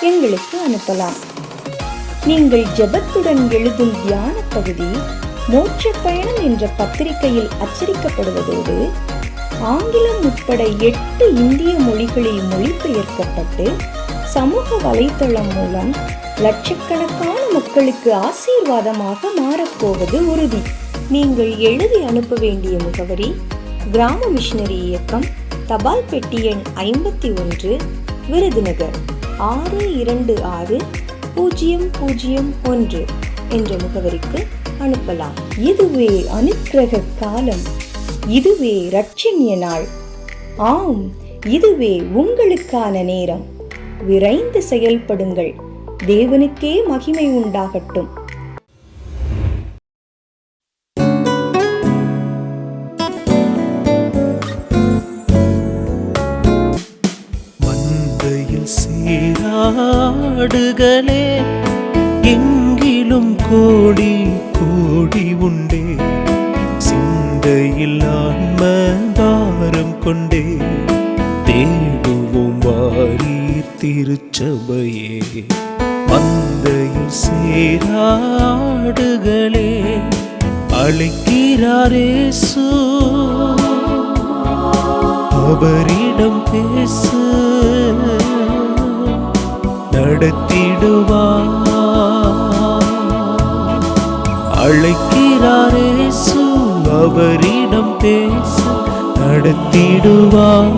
எங்களுக்கு அனுப்பலாம். நீங்கள் ஜெபத்துடன் எழுதும் தியான பகுதி மோட்ச பயணம் என்ற பத்திரிகையில் அச்சடிக்கப்படுவதோடு ஆங்கிலம் உட்பட 8 இந்திய மொழிகளில் மொழிபெயர்க்கப்பட்டு சமூக வலைத்தளம் மூலம் லட்சக்கணக்கான மக்களுக்கு ஆசீர்வாதமாக மாறப்போவது உறுதி. நீங்கள் எழுதி அனுப்ப வேண்டிய முகவரி: கிராம மிஷனரி இயக்கம், தபால் பெட்டி எண் 51, விருதுநகர் 626001 என்ற முகவரிக்கு அனுப்பலாம். இதுவே அனுக்கிரக காலம், இதுவே இரட்சணிய நாள். ஆம், இதுவே உங்களுக்கான நேரம். விரைந்து செயல்படுங்கள். தேவனுக்கே மகிமை உண்டாகட்டும். மந்தையில் சீராடுகளே, எங்கிலும் கோடி கோடி உண்டே, சிந்தையில் ஆன்ம பாரம் கொண்டே தேடுவோம் வாரீர் திருச்சபையே. மந்தையில் சேராடுகளே, அழைக்கிறாரேசு, அவரிடம் பேசு, நடத்திடுவார். அழைக்கிறாரேசு, அவரிடம் பேசு, நடத்திடுவார்.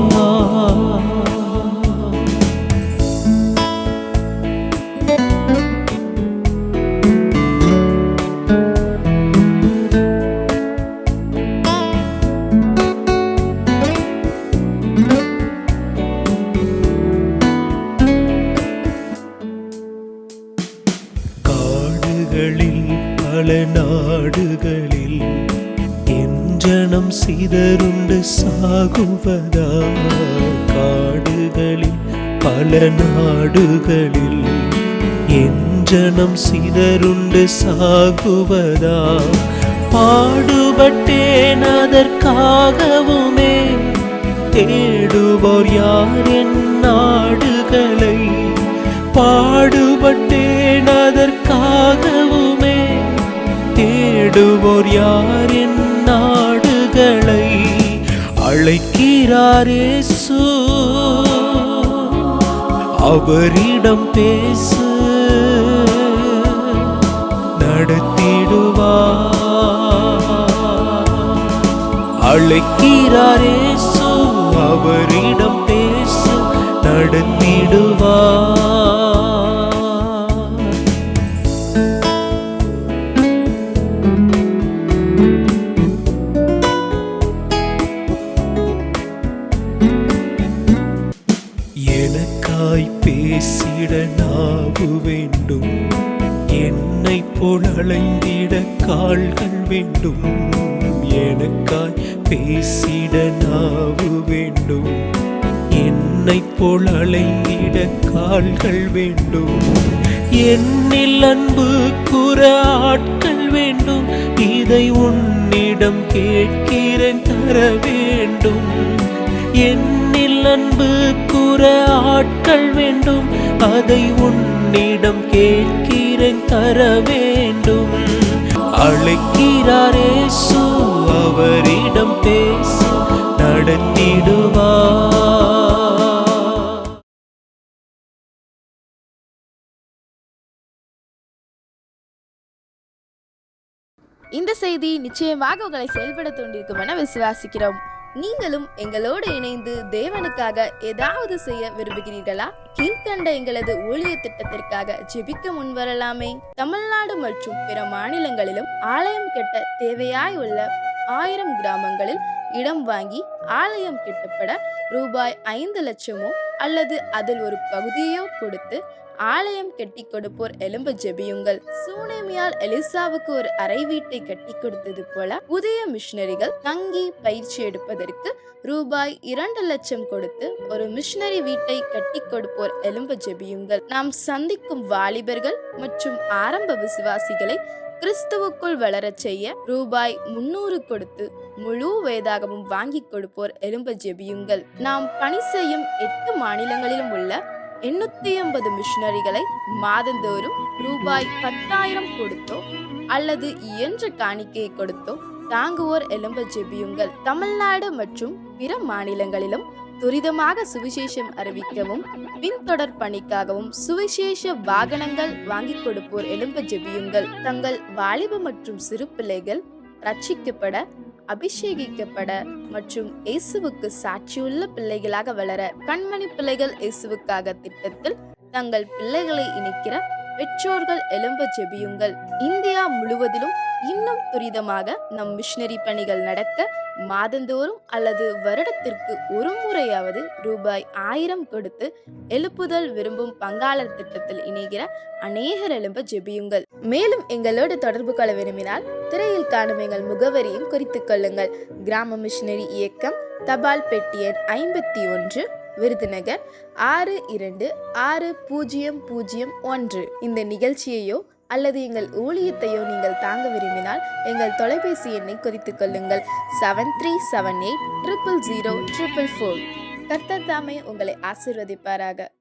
பல நாடுகளில் என் ஜனம் சிதறுண்டு சாகுவதா? காடுகளில் பல நாடுகளில் என் ஜனம் சிதறுண்டு சாகுவதா? பாடுபட்டேன் அதற்காகவுமே, தேடுவோர் யார் என் நாடுகளை? பாடுபட்டேன் அதற்காகவுமே, தேடுவோர் யார் என் நாடுகளை? அழைக்கிறாரேசு, அவரிடம் பேசு, நடத்திடுவார். அழைக்கிறாரேசு, அவரிடம் பேசு, நடத்திடுவார். எனக்காய் பேசிட நாவு வேண்டும், என்னை போல் அலைந்திட கால்கள் வேண்டும். எனக்காய் பேசிட நாவு வேண்டும், என்னை போல் அலைந்திட கால்கள் வேண்டும். என்னில் அன்பு கூற ஆட்கள் வேண்டும், இதை உன்னிடம் கேட்கிறேன் தர வேண்டும். என்னில் அன்பு கூற ஆட்கள் வேண்டும், அதை உன்னிடம் கேட்கிறேன் தர வேண்டும். அழைக்கிறாரேசு, அவரிடம் பேசு, நடத்திடுவார். இந்த செய்தி நிச்சயமாக உங்களை செயல்பட தூண்டிருக்கும் என விசுவாசிக்கிறோம். நீங்களும் எங்களோடு இணைந்து தேவனுக்காக ஏதாவது செய்ய விரும்புகிறீர்களா? கீழ்கண்ட எங்களது ஊழிய திட்டத்திற்காக ஜெபிக்க முன்வரலாமே. தமிழ்நாடு மற்றும் பிற மாநிலங்களிலும் ஆலயம் கட்ட தேவையாய் உள்ள 1000 கிராமங்களில் இடம் வாங்கி ஆலயம் கட்டப்பட ரூபாய் 5 லட்சமோ அல்லது அதில் ஒரு பகுதியோ கொடுத்து ஆலயம் கட்டி கொடுப்போர் எழும்ப ஜெபியுங்கள். சூனேமியால் எலிசாவுக்கு ஒரு அறை வீட்டை கட்டி கொடுத்தது போல புதிய மிஷனரிகள் தங்கி பயிற்சி எடுப்பதற்கு ரூபாய் 2 லட்சம் கொடுத்து ஒரு மிஷனரி வீட்டை கட்டி கொடுப்போர் எழும்ப ஜெபியுங்கள். நாம் சந்திக்கும் வாலிபர்கள் மற்றும் ஆரம்ப விசுவாசிகளை கிறிஸ்துவுக்குள் வளரச் செய்ய ரூபாய் 300 கொடுத்து முழு வேதாகமும் வாங்கி கொடுப்போர் எழும்ப ஜெபியுங்கள். நாம் பணி செய்யும் 8 மாநிலங்களிலும் உள்ள 880 மிஷனரிகளை மாதந்தோறும் ரூபாய் 10,000 கொடுத்தோ அல்லது இயன்ற காணிக்கையை கொடுத்தோ தாங்குவோர் எழும்ப ஜெபியுங்கள். தமிழ்நாடு மற்றும் பிற மாநிலங்களிலும் துரிதமாக சுவிசேஷம் அறிவிக்கவும் பின்தொடர் பணிக்காகவும் சுவிசேஷ வாகனங்கள் வாங்கி கொடுப்போர் எழும்ப ஜெபியுங்கள். தங்கள் வாலிப மற்றும் சிறு பிள்ளைகள் ரட்சிக்கப்பட, அபிஷேகிக்கப்பட மற்றும் இயேசுவுக்கு சாட்சியுள்ள பிள்ளைகளாக வளர கண்மணி பிள்ளைகள் இயேசுவுக்காக திட்டத்தில் தங்கள் பிள்ளைகளை இணைக்கிற பெற்றோர்கள் எழும்ப ஜெபியுங்கள். இந்தியா முழுவதிலும் இன்னும் துரிதமாக நம் மிஷனரி பணிகள் நடக்க மாதந்தோறும் அல்லது வருடத்திற்கு ஒரு முறையாவது ரூபாய் 1000 கொடுத்து எழுப்புதல் விரும்பும் பங்காளர் திட்டத்தில் இணைகிற அநேகர் எழும்ப ஜெபியுங்கள். மேலும் எங்களோடு தொடர்பு கொள்ள விரும்பினால் திரையில் காணும் எங்கள் முகவரியும் குறித்துக் கொள்ளுங்கள். கிராம மிஷனரி இயக்கம், தபால் பெட்டி எண் 51, விருதுநகர் 626001. இந்த நிகழ்ச்சியையோ அல்லது எங்கள் ஊழியத்தையோ நீங்கள் தாங்க விரும்பினால் எங்கள் தொலைபேசி எண்ணை குறித்துக் கொள்ளுங்கள். 7378000444. கர்த்தர் தாமே உங்களை ஆசீர்வதிப்பாராக.